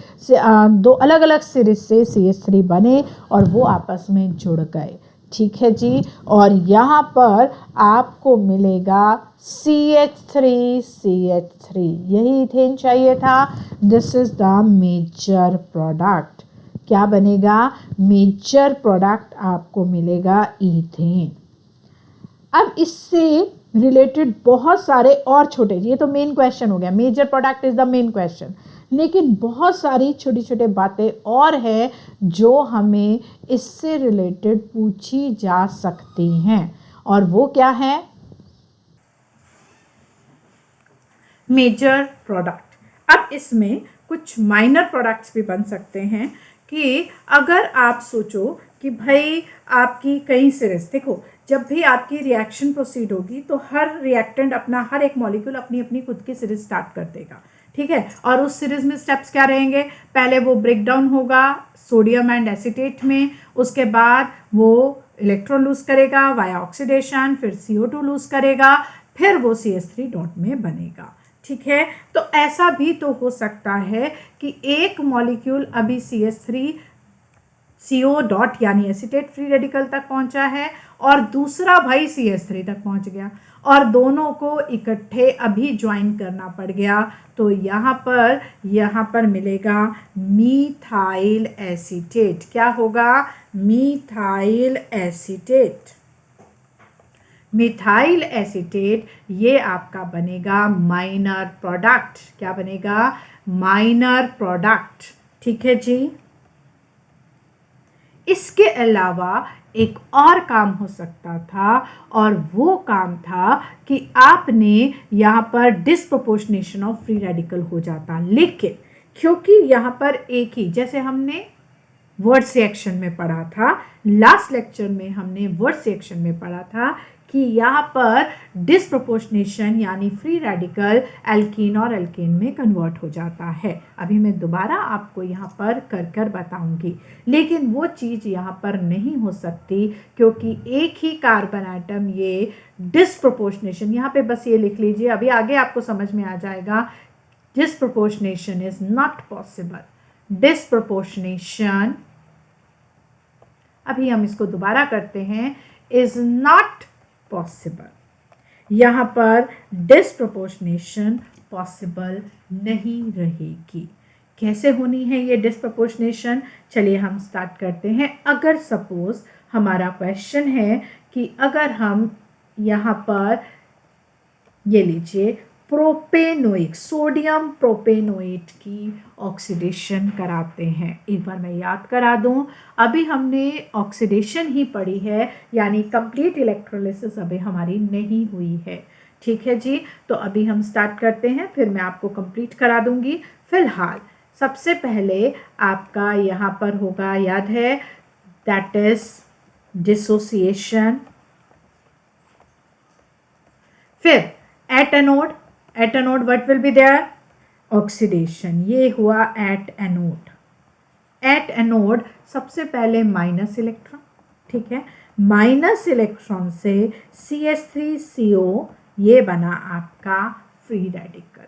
दो अलग अलग सीरीज से CH3 बने और वो आपस में जुड़ गए। ठीक है जी, और यहाँ पर आपको मिलेगा CH3, यही इथेन चाहिए था। This is the major product. क्या बनेगा? मेजर प्रोडक्ट आपको मिलेगा इथेन। अब इससे रिलेटेड बहुत सारे और छोटे, ये तो मेन क्वेश्चन हो गया, major product is the main question, लेकिन बहुत सारी छोटी छोटी बातें और है जो हमें इससे रिलेटेड पूछी जा सकती हैं। और वो क्या है? Major product. अब इसमें कुछ माइनर प्रोडक्ट्स भी बन सकते हैं कि अगर आप सोचो कि भाई आपकी कई सीरीज, देखो जब भी आपकी रिएक्शन प्रोसीड होगी तो हर रिएक्टेंट अपना, हर एक मॉलिक्यूल अपनी अपनी खुद की सीरीज स्टार्ट कर देगा। ठीक है, और उस सीरीज में स्टेप्स क्या रहेंगे? पहले वो ब्रेक डाउन होगा सोडियम एंड एसीटेट में, उसके बाद वो इलेक्ट्रॉन लूज करेगा वाया ऑक्सीडेशन, फिर CO2 लूज करेगा, फिर वो CH3 डॉट में बनेगा। ठीक है, तो ऐसा भी तो हो सकता है कि एक मॉलिक्यूल अभी CH3 CO डॉट यानी एसीटेट फ्री रेडिकल तक पहुंचा है और दूसरा भाई CH3 तक पहुंच गया और दोनों को इकट्ठे अभी ज्वाइन करना पड़ गया। तो यहाँ पर मिलेगा मीथाइल एसीटेट। क्या होगा? Methyl acetate. मिथाइल एसीटेट ये आपका बनेगा माइनर प्रोडक्ट। क्या बनेगा? Minor product. ठीक है जी। इसके अलावा एक और काम हो सकता था और वो काम था कि आपने यहाँ पर डिस्प्रोपोर्शनेशन ऑफ फ्री रेडिकल हो जाता, लेकिन क्योंकि यहाँ पर एक ही, जैसे हमने वर्ड सेक्शन में पढ़ा था, लास्ट लेक्चर में हमने वर्ड सेक्शन में पढ़ा था कि यहाँ पर डिस्प्रोपोर्शनेशन यानी फ्री रेडिकल एल्कीन और एल्केन में कन्वर्ट हो जाता है। अभी मैं दोबारा आपको यहाँ पर कर बताऊंगी, लेकिन वो चीज़ यहाँ पर नहीं हो सकती क्योंकि एक ही कार्बन आइटम, ये डिस्प्रोपोर्शनेशन, यहाँ पे बस ये लिख लीजिए, अभी आगे आपको समझ में आ जाएगा। Disproportionation is not possible. Disproportionation, अभी हम इसको दोबारा करते हैं, इज नॉट पॉसिबल। यहाँ पर डिस्प्रोपोर्शनेशन पॉसिबल नहीं रहेगी। कैसे होनी है ये डिस्प्रोपोर्शनेशन? चलिए हम स्टार्ट करते हैं। अगर सपोज हमारा क्वेश्चन है कि अगर हम यहाँ पर ये लीजिए प्रोपेनोइक, सोडियम प्रोपेनोएट की ऑक्सीडेशन कराते हैं। एक बार मैं याद करा दूं, अभी हमने ऑक्सीडेशन ही पढ़ी है, यानी कंप्लीट इलेक्ट्रोलिसिस अभी हमारी नहीं हुई है। ठीक है जी, तो अभी हम स्टार्ट करते हैं, फिर मैं आपको कंप्लीट करा दूंगी। फिलहाल सबसे पहले आपका यहाँ पर होगा, याद है, दैट इज डिसोसिएशन। फिर at anode, at anode what will be there? Oxidation. ये हुआ एट एनोड। एट एनोड सबसे पहले माइनस इलेक्ट्रॉन, ठीक है, माइनस इलेक्ट्रॉन से CH3CO ये बना आपका फ्री रेडिकल।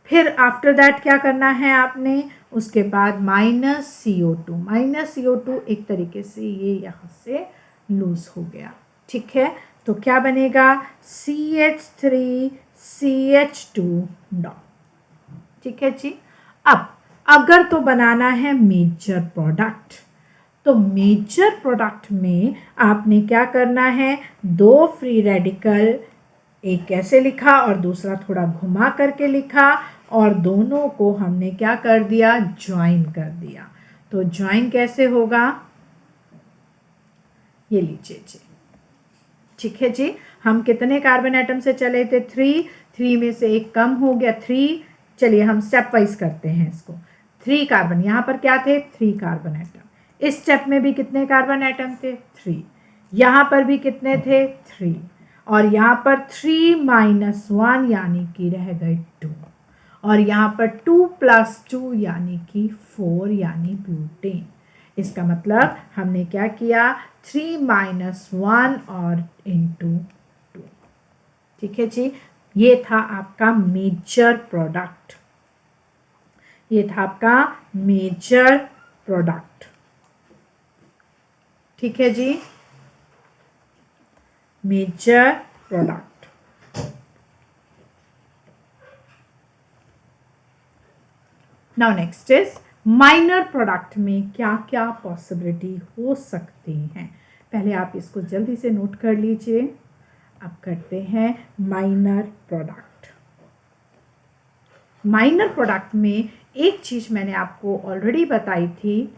फिर आफ्टर दैट क्या करना है आपने? उसके बाद -CO2, -CO2 एक तरीके से ये यहाँ से लूज हो गया। ठीक है, तो क्या बनेगा? CH3CH2 dot. ठीक है जी। अब अगर तो बनाना है मेजर प्रोडक्ट, तो मेजर प्रोडक्ट में आपने क्या करना है, दो फ्री रेडिकल, एक कैसे लिखा और दूसरा थोड़ा घुमा करके लिखा, और दोनों को हमने क्या कर दिया, ज्वाइन कर दिया। तो ज्वाइन कैसे होगा, ये लीजिए जी, ठीक है जी। हम कितने कार्बन एटम से चले थे, 3 में से एक कम हो गया 3। चलिए हम स्टेप वाइज करते हैं इसको। 3 कार्बन, यहाँ पर क्या थे, 3 कार्बन एटम। इस स्टेप में भी कितने कार्बन एटम थे, 3। यहाँ पर भी कितने थे, 3। और यहाँ पर 3 - 1 यानी कि रह गए 2। और यहाँ पर 2 + 2 यानी कि 4 यानी ब्यूटेन। इसका मतलब हमने क्या किया, 3 - 1 और इंटू 2। ठीक है जी, ये था आपका मेजर प्रोडक्ट, ये था आपका मेजर प्रोडक्ट। ठीक है जी, major product. Now next is minor product में क्या क्या पॉसिबिलिटी हो सकती हैं। पहले आप इसको जल्दी से नोट कर लीजिए। अब करते हैं माइनर प्रोडक्ट। माइनर प्रोडक्ट में एक चीज़ मैंने आपको ऑलरेडी बताई थी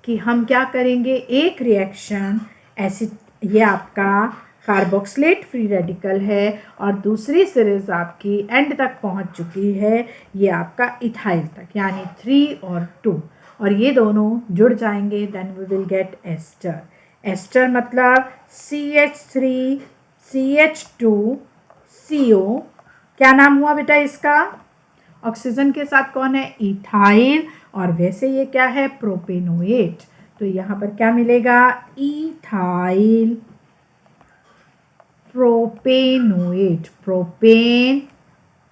कि हम क्या करेंगे, एक रिएक्शन ऐसी, ये आपका कार्बोक्सिलेट फ्री रेडिकल है और दूसरी सीरीज आपकी एंड तक पहुंच चुकी है, ये आपका इथाइल तक, यानी 3 और 2, और ये दोनों जुड़ जाएंगे, then we will get ester. Ester मतलब CH3 CH2 CO। क्या नाम हुआ बेटा इसका, ऑक्सीजन के साथ कौन है, इथाइल, और वैसे ये क्या है, प्रोपेनोएट। तो यहाँ पर क्या मिलेगा, ethyl propanoate, propane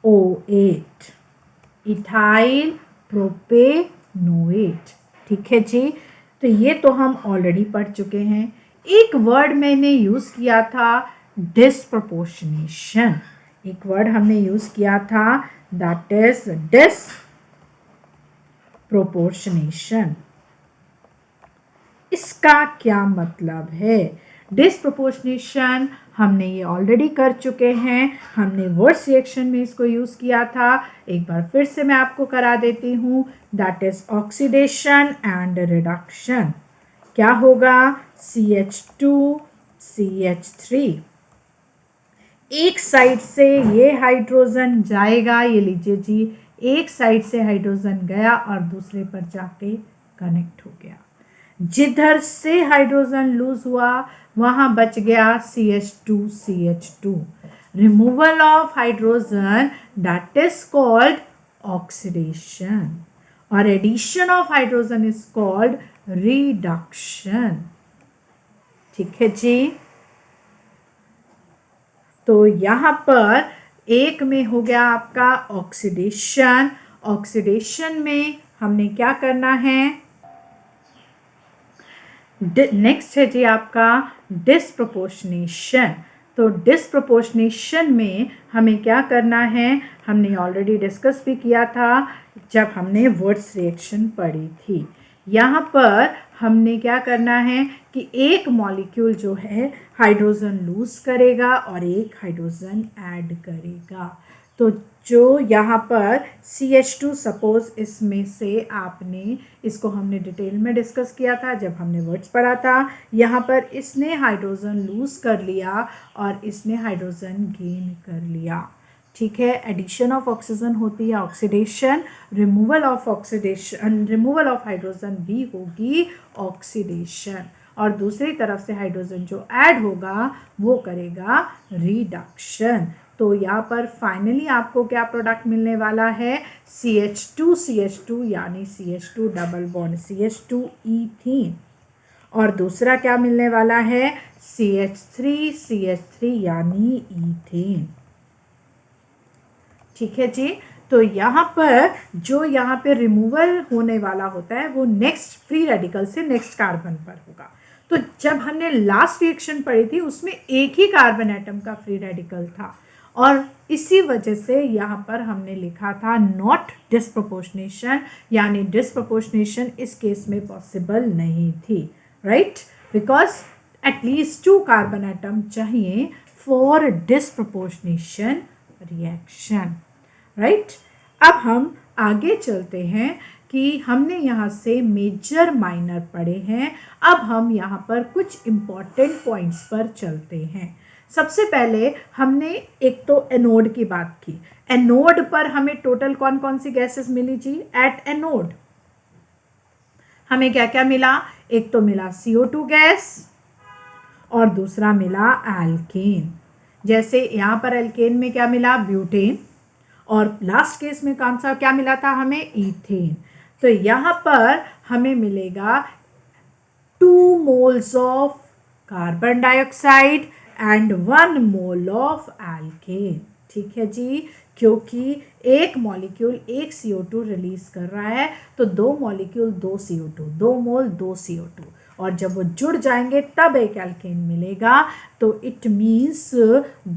O8, ethyl propanoate. ठीक है जी, तो ये तो हम ऑलरेडी पढ़ चुके हैं। एक वर्ड मैंने यूज़ किया था, डिस्प्रपोर्शनेशन। एक वर्ड हमने यूज़ किया था, दैट इज डिस्प्रपोर्शनेशन। इसका क्या मतलब है, डिस्प्रपोर्शनेशन हमने ये ऑलरेडी कर चुके हैं, हमने वर्ड्स रिएक्शन में इसको यूज़ किया था। एक बार फिर से मैं आपको करा देती हूँ, that is oxidation and reduction. क्या होगा, CH2 CH3, एक साइड से ये हाइड्रोजन जाएगा, ये लीजिए जी, एक साइड से हाइड्रोजन गया और दूसरे पर जाके कनेक्ट हो गया। जिधर से हाइड्रोजन लूज हुआ वहां बच गया CH2 CH2। Removal of hydrogen, that is called oxidation, और addition of hydrogen is called reduction. ठीक है जी, तो यहां पर एक में हो गया आपका ऑक्सीडेशन। ऑक्सीडेशन में हमने क्या करना है, नेक्स्ट है जी आपका डिस्प्रपोर्शनेशन। तो डिस्प्रपोर्शनेशन में हमें क्या करना है, हमने ऑलरेडी डिस्कस भी किया था जब हमने वर्ड्स रिएक्शन पढ़ी थी। यहाँ पर हमने क्या करना है कि एक मॉलिक्यूल जो है हाइड्रोजन लूज करेगा और एक हाइड्रोजन ऐड करेगा। तो जो यहाँ पर CH2 सपोज, इसमें से आपने, इसको हमने डिटेल में डिस्कस किया था जब हमने वर्ड्स पढ़ा था। यहाँ पर इसने हाइड्रोजन लूज कर लिया और इसने हाइड्रोजन गेन कर लिया। ठीक है, एडिशन ऑफ ऑक्सीजन होती है oxidation, removal of oxidation, removal of hydrogen भी होगी ऑक्सीडेशन, और दूसरी तरफ से हाइड्रोजन जो ऐड होगा वो करेगा रिडक्शन। तो यहाँ पर फाइनली आपको क्या प्रोडक्ट मिलने वाला है, CH2 CH2 यानी CH2 double bond CH2 ethene, और दूसरा क्या मिलने वाला है, CH3 CH3 यानी ईथेन। ठीक है जी, तो यहाँ पर जो यहाँ पे रिमूवल होने वाला होता है वो नेक्स्ट फ्री रेडिकल से नेक्स्ट कार्बन पर होगा। तो जब हमने लास्ट रिएक्शन पढ़ी थी उसमें एक ही कार्बन एटम का फ्री रेडिकल था, और इसी वजह से यहाँ पर हमने लिखा था नॉट डिस्प्रपोर्शनेशन, यानी डिस्प्रपोर्शनेशन इस केस में पॉसिबल नहीं थी, right, because at least 2 carbon atom चाहिए फॉर डिस्प्रपोर्शनेशन रिएक्शन, राइट। अब हम आगे चलते हैं कि हमने यहाँ से मेजर माइनर पढ़े हैं। अब हम यहाँ पर कुछ इम्पॉर्टेंट पॉइंट्स पर चलते हैं। सबसे पहले हमने एक तो एनोड की बात की। एनोड पर हमें टोटल कौन कौन सी गैसेस मिली जी? एट एनोड हमें क्या क्या मिला? एक तो मिला CO2 गैस और दूसरा मिला एल्केन। जैसे यहाँ पर एल्केन में क्या मिला? ब्यूटेन, और लास्ट केस में कौन सा क्या मिला था हमें? ईथेन। तो यहाँ पर हमें मिलेगा 2 moles of carbon dioxide and 1 mole of alkene. ठीक है जी, क्योंकि एक मॉलिक्यूल एक CO2 रिलीज कर रहा है तो 2 मॉलिक्यूल 2 CO2, 2 मोल 2 CO2, और जब वो जुड़ जाएंगे तब एक एल्केन मिलेगा। तो इट मीन्स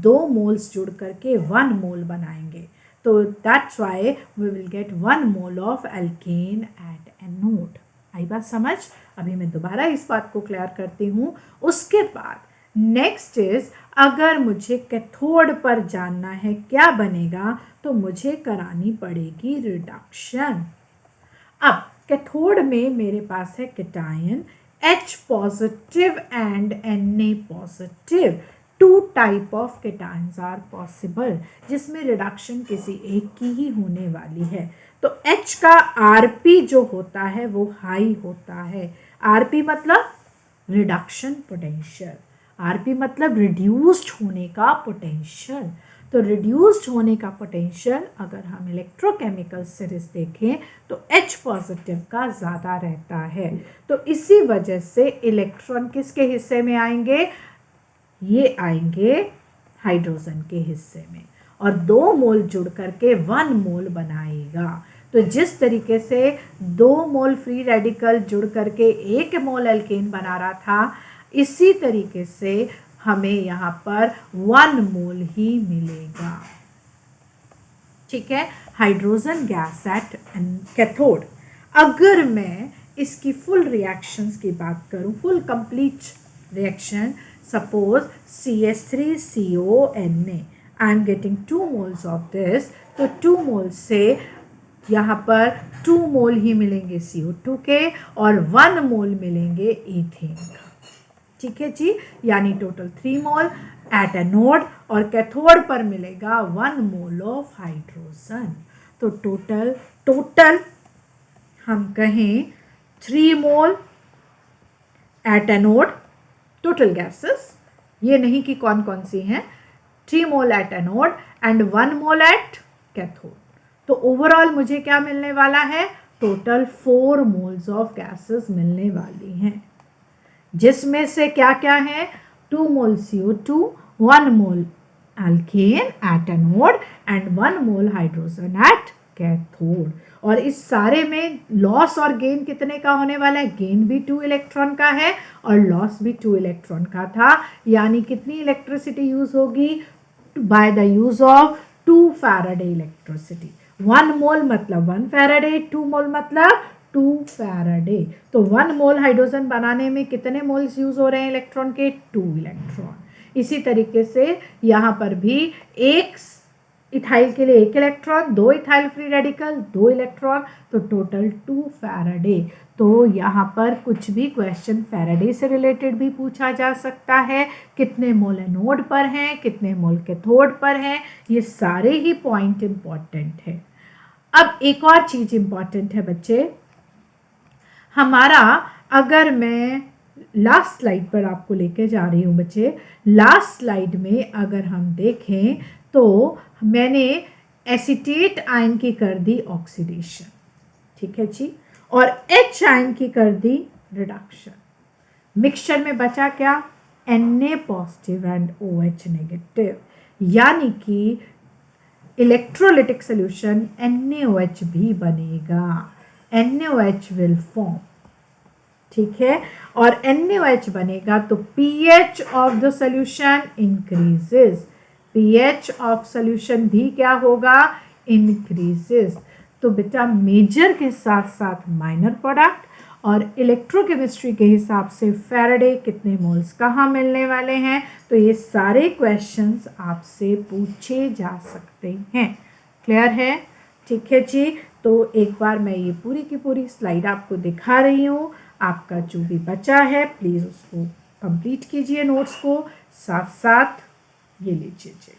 2 मोल्स जुड़ करके 1 मोल बनाएंगे। तो that's why we will get 1 mole of alkane at anode. आई बात समझ? अभी मैं दोबारा इस बात को क्लियर करती हूँ। उसके बाद नेक्स्ट इज, अगर मुझे कैथोड पर जानना है क्या बनेगा तो मुझे करानी पड़ेगी रिडक्शन। अब कैथोड में मेरे पास है cation H positive and Na positive. 2 type of cations are possible, जिसमें रिडक्शन किसी एक की ही होने वाली है। तो H का Rp जो होता है वो हाई होता है। Rp मतलब रिडक्शन पोटेंशियल, Rp मतलब रिड्यूस्ड होने का पोटेंशियल। तो रिड्यूस्ड होने का पोटेंशियल अगर हम इलेक्ट्रोकेमिकल सीरीज देखें तो H पॉजिटिव का ज़्यादा रहता है। तो इसी वजह से इलेक्ट्रॉन किसके हिस्से में आएंगे? ये आएंगे हाइड्रोजन के हिस्से में, और 2 मोल जुड़ करके 1 मोल बनाएगा। तो जिस तरीके से 2 मोल फ्री रेडिकल जुड़ करके 1 मोल एल्केन बना रहा था, इसी तरीके से हमें यहाँ पर 1 मोल ही मिलेगा। ठीक है, हाइड्रोजन गैस एट कैथोड। अगर मैं इसकी फुल रिएक्शंस की बात करूँ, full complete reaction, suppose CH3CONA, I am getting 2 moles of this, तो 2 मोल से यहाँ पर 2 मोल ही मिलेंगे CO2 के और 1 मोल मिलेंगे ईथेन का। ठीक है जी, यानी टोटल 3 मोल एट एनोड, और कैथोड पर मिलेगा 1 मोल ऑफ हाइड्रोजन। तो टोटल हम कहें 3 mole at anode, total gases, ये नहीं कि कौन कौन सी हैं, 3 mole at anode and 1 mole at cathode. तो ओवरऑल मुझे क्या मिलने वाला है? टोटल 4 मोल्स ऑफ गैसेस मिलने वाली हैं, जिसमें से क्या क्या है? 2 mole CO2, 1 mole alkane at anode and 1 mole hydrogen at cathode. और इस सारे में लॉस और गेन कितने का होने वाला है? गेन भी 2 इलेक्ट्रॉन का है और लॉस भी 2 इलेक्ट्रॉन का था। यानी कितनी इलेक्ट्रिसिटी यूज होगी? By the use of 2 Faraday electricity. 1 मोल मतलब 1 फैराडे, 2 मोल मतलब 2 फैराडे। तो 1 मोल हाइड्रोजन बनाने में कितने मोल्स यूज हो रहे हैं इलेक्ट्रॉन के? 2 इलेक्ट्रॉन। इसी तरीके से यहाँ पर भी एक इथाइल के लिए 1 electron, 2 ethyl free radical, 2 electron, तो टोटल 2 फैराडे। तो यहाँ पर कुछ भी क्वेश्चन फैराडे से रिलेटेड भी पूछा जा सकता है। कितने मोल एनोड पर हैं, कितने मोल कैथोड पर हैं, ये सारे ही पॉइंट इंपॉर्टेंट है। अब एक और चीज इंपॉर्टेंट है बच्चे, हमारा, अगर मैं लास्ट स्लाइड पर आपको लेके जा रही हूँ बच्चे, लास्ट स्लाइड में अगर हम देखें तो मैंने एसीटेट आयन की कर दी ऑक्सीडेशन, ठीक है जी, और H आयन की कर दी रिडक्शन। मिक्सचर में बचा क्या? Na positive and OH negative, यानी कि इलेक्ट्रोलिटिक सोल्यूशन NaOH भी बनेगा। NaOH विल फॉर्म, ठीक है, और NaOH बनेगा तो pH of the solution increases. pH of solution भी क्या होगा, इंक्रीजेस। तो बेटा मेजर के साथ साथ माइनर प्रोडक्ट और इलेक्ट्रोकेमिस्ट्री के हिसाब से फैराडे कितने मोल्स कहाँ मिलने वाले हैं, तो ये सारे क्वेश्चंस आपसे पूछे जा सकते हैं। क्लियर है? ठीक है जी। तो एक बार मैं ये पूरी की पूरी स्लाइड आपको दिखा रही हूँ। आपका जो भी बचा है प्लीज़ उसको कंप्लीट कीजिए, नोट्स को साथ साथ ये लीजिए जी।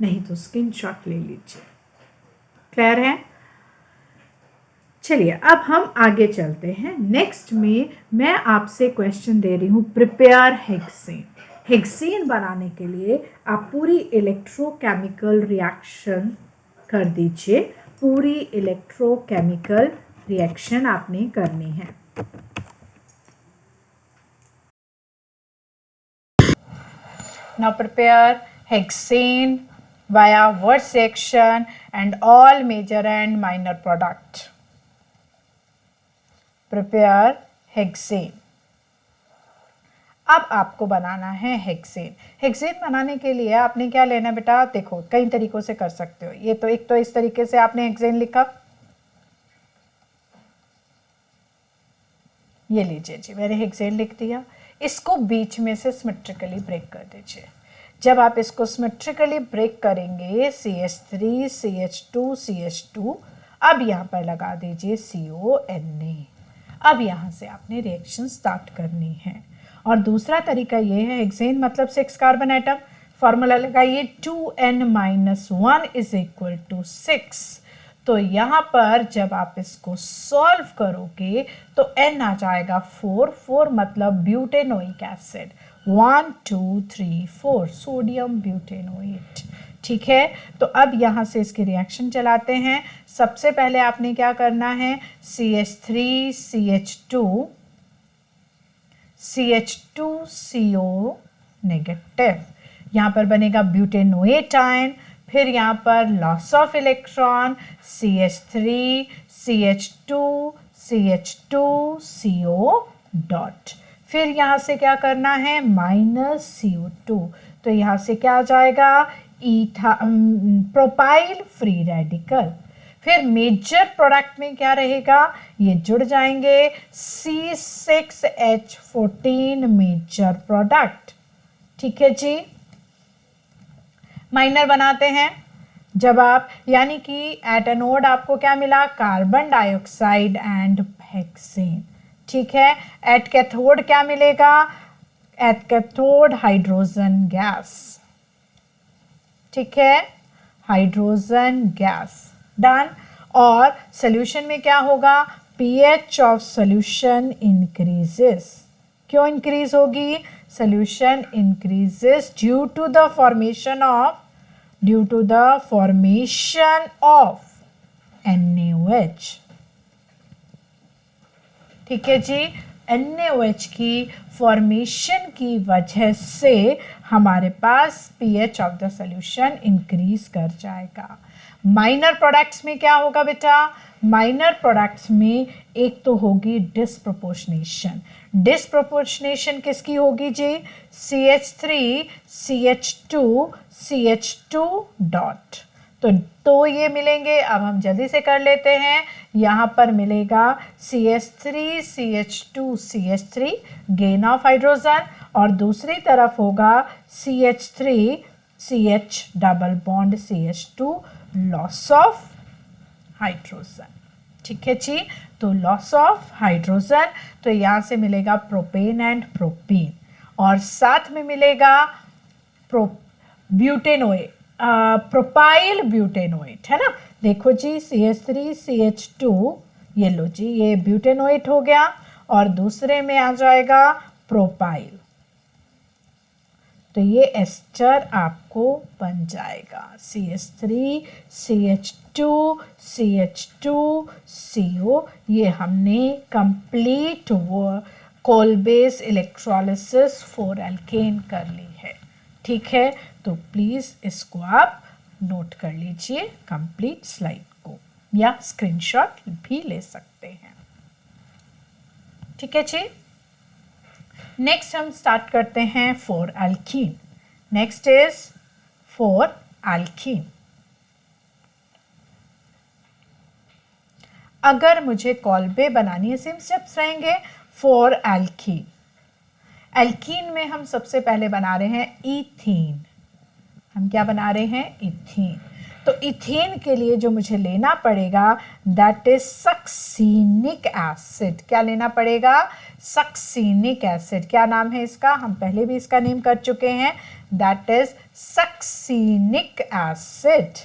नहीं तो स्क्रीनशॉट ले लीजिए। क्लियर है? चलिए अब हम आगे चलते हैं। नेक्स्ट में मैं आपसे क्वेश्चन दे रही हूँ, प्रिपेयर हेक्सेन। हेक्सेन बनाने के लिए आप पूरी इलेक्ट्रोकेमिकल रिएक्शन कर दीजिए। पूरी इलेक्ट्रोकेमिकल रिएक्शन आपने करनी है। Now prepare hexane via Wurtz reaction and all major and minor product. Prepare hexane. अब आपको बनाना है हेक्सेन। हेक्सेन बनाने के लिए आपने क्या लेना बेटा, देखो कई तरीकों से कर सकते हो। ये तो एक तो इस तरीके से आपने हेक्सेन लिखा, ये लीजिए जी, मैंने हेक्सेन लिख दिया। इसको बीच में से सिमेट्रिकली ब्रेक कर दीजिए। जब आप इसको सिमेट्रिकली ब्रेक करेंगे, CH3 CH2 CH2, अब यहाँ पर लगा दीजिए CONA। अब यहाँ से आपने रिएक्शन स्टार्ट करनी है। और दूसरा तरीका ये है, हेक्सेन मतलब 6 कार्बन एटम, फॉर्मूला लगाइए 2n-1 इज इक्वल टू 6। तो यहाँ पर जब आप इसको सॉल्व करोगे तो n आ जाएगा 4 मतलब ब्यूटेनोइक एसिड, 1 2 3 4 सोडियम ब्यूटेनोएट। ठीक है, तो अब यहाँ से इसकी रिएक्शन चलाते हैं। सबसे पहले आपने क्या करना है, CH3 CH2 CH2CO नेगेटिव, यहाँ पर बनेगा ब्यूटेनोएट आयन। फिर यहाँ पर loss of electron, CH3 CH2 CH2CO dot. फिर यहाँ से क्या करना है, -CO2, तो यहाँ से क्या आ जाएगा, प्रोपाइल फ्री रेडिकल। फिर मेजर प्रोडक्ट में क्या रहेगा, ये जुड़ जाएंगे, C6H14 मेजर प्रोडक्ट। ठीक है जी। माइनर बनाते हैं। जब आप, यानी कि एट एनोड आपको क्या मिला, कार्बन डाइऑक्साइड एंड हेक्सेन। ठीक है, एट कैथोड क्या मिलेगा, एट कैथोड हाइड्रोजन गैस। ठीक है, हाइड्रोजन गैस, डन। और सोल्यूशन में क्या होगा, pH ऑफ सोल्यूशन इंक्रीजेस। क्यों इंक्रीज होगी, solution increases due to the formation of NaOH। ठीक है जी, NaOH की फॉर्मेशन की वजह से हमारे पास pH of the solution increase कर जाएगा। माइनर प्रोडक्ट्स में क्या होगा बेटा, माइनर प्रोडक्ट्स में एक तो होगी डिस्प्रोपोर्शनेशन। डिस्प्रोपोर्शनेशन किसकी होगी जी, CH3 CH2 CH2 डॉट। तो ये मिलेंगे। अब हम जल्दी से कर लेते हैं। यहाँ पर मिलेगा CH3 CH2 CH3 gain of hydrogen, और दूसरी तरफ होगा CH3 CH double bond CH2 loss of hydrogen. ठीक है जी, तो लॉस ऑफ हाइड्रोजन, तो यहाँ से मिलेगा प्रोपेन एंड प्रोपीन, और साथ में मिलेगा ब्यूटेनोएट, प्रोपाइल ब्यूटेनोएट, है ना। देखो जी, CH3 CH2, ये लो जी, ये ब्यूटेनोएट हो गया, और दूसरे में आ जाएगा प्रोपाइल, तो ये एस्टर आपको बन जाएगा CH3 CH2 CH2 CO। ये हमने कंप्लीट कोलबेस इलेक्ट्रोलिसिस 4 एल्केन कर ली है। ठीक है, तो प्लीज़ इसको आप नोट कर लीजिए कंप्लीट स्लाइड को, या स्क्रीनशॉट भी ले सकते हैं। ठीक है जी। नेक्स्ट हम स्टार्ट करते हैं 4 एल्कीन। Next is 4 alkene. अगर मुझे कॉल्बे बनानी है, सेम स्टेप्स रहेंगे 4 एल्कीन। एल्कीन में हम सबसे पहले बना रहे हैं इथीन। हम क्या बना रहे हैं? इथीन। तो इथीन के लिए जो मुझे लेना पड़ेगा दैट इज सक्सीनिक एसिड। क्या लेना पड़ेगा? Succinic acid. क्या नाम है इसका? हम पहले भी इसका नेम कर चुके हैं, that is succinic acid.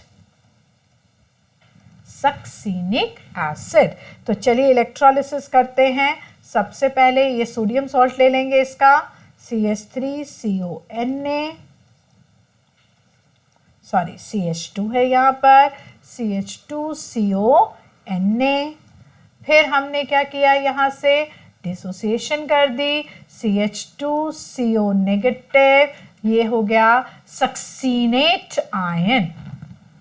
Succinic acid. तो चलिए इलेक्ट्रोलिसिस करते हैं। सबसे पहले ये सोडियम सॉल्ट ले लेंगे इसका, CH3CONA, सॉरी CH2 है यहाँ पर, CH2CONA। फिर हमने क्या किया, यहाँ से डिसोसिएशन कर दी, CH2CO नेगेटिव, ये हो गया सक्सीनेट आयन।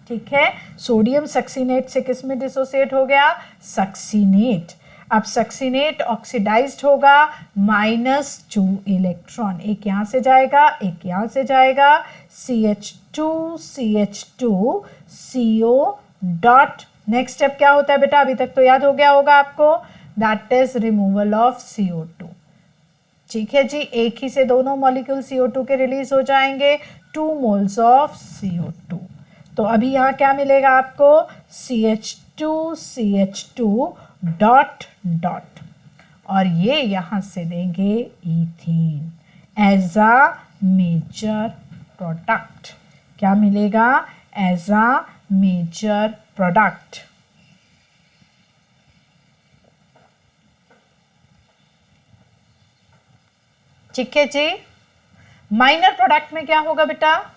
ठीक है, सोडियम सक्सीनेट से किस में डिसोसिएट हो गया? सक्सीनेट। अब सक्सीनेट ऑक्सीडाइज्ड होगा, -2 इलेक्ट्रॉन, एक यहाँ से जाएगा, एक यहाँ से जाएगा, CH2CO डॉट। नेक्स्ट स्टेप क्या होता है बेटा? अभी तक तो याद हो गया होगा आपको, that is removal of CO2। ठीक है जी, एक ही से दोनों मॉलिक्यूल CO2 के रिलीज हो जाएंगे, 2 मोल्स ऑफ CO2। तो अभी यहाँ क्या मिलेगा आपको? CH2 डॉट डॉट, और ये यहाँ से देंगे ethene as a major product. क्या मिलेगा? As a major product. ठीक है जी। माइनर प्रोडक्ट में क्या होगा बेटा?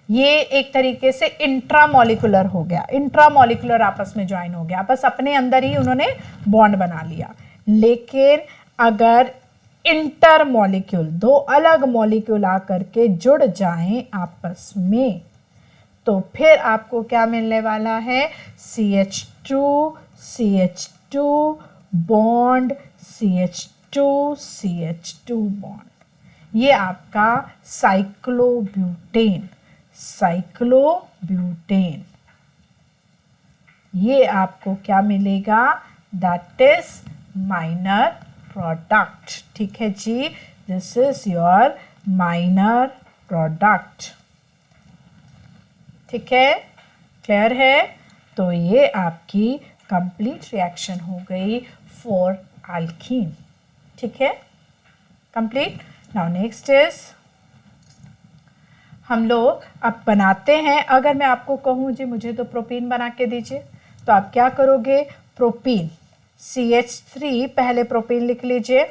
ये एक तरीके से इंट्रामोलिकुलर हो गया, इंट्रामोलिकुलर आपस में ज्वाइन हो गया, बस अपने अंदर ही उन्होंने बॉन्ड बना लिया। लेकिन अगर इंटरमोलिक्यूल, दो अलग मॉलिक्यूल आकर के जुड़ जाएं आपस में, तो फिर आपको क्या मिलने वाला है? CH2 bond, CH2 bond. ये आपका साइक्लोब्यूटेन, साइक्लोब्यूटेन। ये आपको क्या मिलेगा? That is minor product. ठीक है जी, this is your minor product. ठीक है, क्लियर है? तो ये आपकी कंप्लीट रिएक्शन हो गई 4 एल्कीन। ठीक है, कंप्लीट। नाउ नेक्स्ट इज, हम लोग अब बनाते हैं। अगर मैं आपको कहूँ जी मुझे तो प्रोपीन बना के दीजिए, तो आप क्या करोगे? प्रोपीन, CH3 पहले प्रोपीन लिख लीजिए।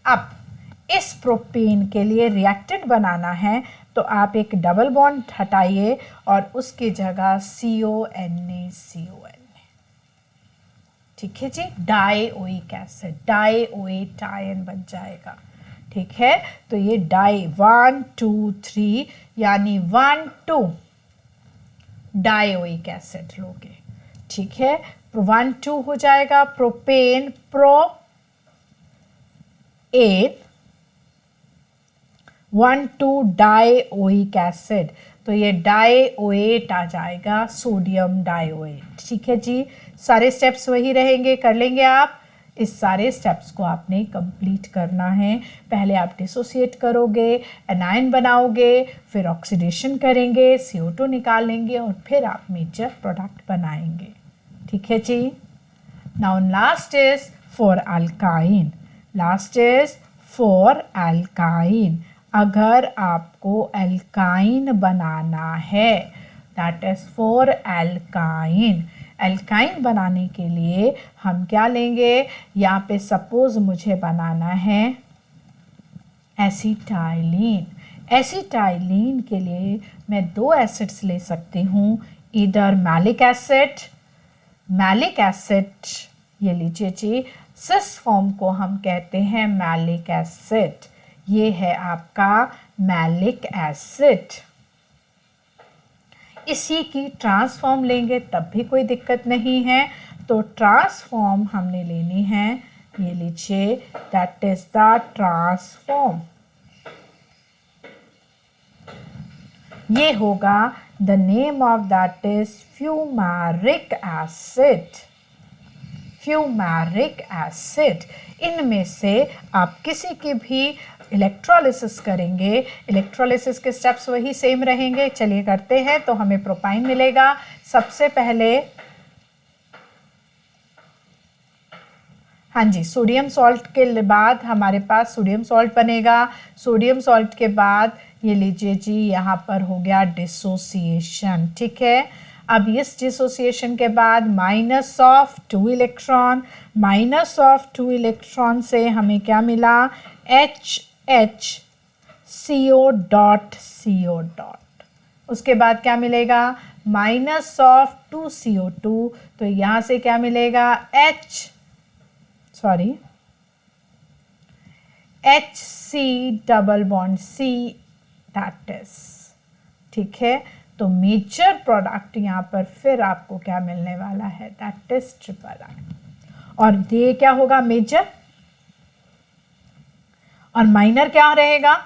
अब इस प्रोपीन के लिए रिएक्टेंट बनाना है, तो आप एक डबल बॉन्ड हटाइए और उसकी जगह CONA। ठीक है जी, डाइओइक एसिड, डाइओएट आयन बन जाएगा। ठीक है, तो ये 1 2 3 यानी 1 2 डाइओइक एसिड लोगे। ठीक है, 1 2 हो जाएगा प्रोपेन, प्रोएन, 1 2 डाइओइक एसिड, तो ये डाइओएट आ जाएगा, सोडियम डाइओएट। ठीक है जी, सारे स्टेप्स वही रहेंगे, कर लेंगे आप। इस सारे स्टेप्स को आपने कंप्लीट करना है। पहले आप डिसोसिएट करोगे, एनायन बनाओगे, फिर ऑक्सीडेशन करेंगे, CO2 निकाल लेंगे और फिर आप मेजर प्रोडक्ट बनाएंगे। ठीक है जी। Now last is 4 alkyne. Last is 4 alkyne. अगर आपको अल्काइन बनाना है, दैट इज 4 अल्काइन। अल्काइन बनाने के लिए हम क्या लेंगे? यहाँ पे सपोज मुझे बनाना है एसिटाइलिन। एसिटाइलिन के लिए मैं 2 एसिड्स ले सकती हूँ, इधर मैलिक एसिड, मैलिक एसिड ये लीजिए जी, सिस फॉर्म को हम कहते हैं मैलिक एसिड। ये है आपका मैलिक एसिड। इसी की ट्रांसफॉर्म लेंगे तब भी कोई दिक्कत नहीं है। तो ट्रांसफॉर्म हमने लेनी है, ये लीजिए, दैट इज द ट्रांसफॉर्म। ये होगा, the name of that is fumaric acid. Fumaric acid. इनमें से आप किसी की भी इलेक्ट्रोलिसिस करेंगे, इलेक्ट्रोलिसिस के स्टेप्स वही सेम रहेंगे। चलिए करते हैं। तो हमें प्रोपाइन मिलेगा। सबसे पहले हाँ जी, सोडियम सॉल्ट के बाद हमारे पास सोडियम सॉल्ट बनेगा। सोडियम सॉल्ट के बाद ये लीजिए जी, यहाँ पर हो गया डिसोसिएशन। ठीक है, अब इस डिसोसिएशन के बाद minus of 2 electron, minus of 2 electron से हमें क्या मिला, HCO डॉट CO डॉट। उसके बाद क्या मिलेगा, माइनस ऑफ 2CO2, तो यहाँ से क्या मिलेगा, HC double bond C, that is. ठीक है, तो मेजर प्रोडक्ट यहाँ पर फिर आपको क्या मिलने वाला है, दैट इज ट्रिपल I। और ये क्या होगा, मेजर, और माइनर क्या रहेगा,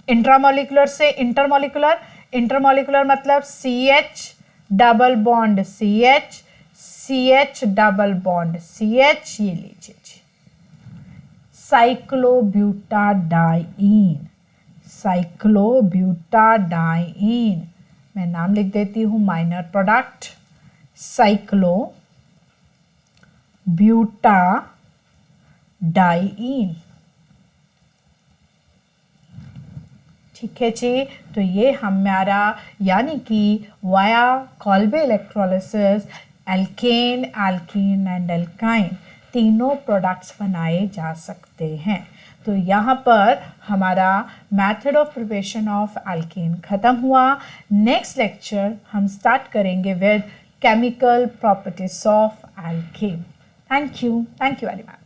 इंट्रामोलिकुलर से इंटरमोलिकुलर। इंटरमोलिकुलर मतलब CH double bond CH, CH double bond CH, ये लीजिए जी, साइक्लोब्यूटाडाइन। साइक्लोब्यूटाडाइन, मैं नाम लिख देती हूं, माइनर प्रोडक्ट साइक्लोब्यूटाडाइन। ठीक है जी, तो ये हमारा यानी कि via Kolbe electrolysis alkane, alkene and alkyne तीनों प्रोडक्ट्स बनाए जा सकते हैं। तो यहाँ पर हमारा method of preparation of alkane खत्म हुआ। नेक्स्ट लेक्चर हम स्टार्ट करेंगे with chemical properties of alkane. Thank you very much.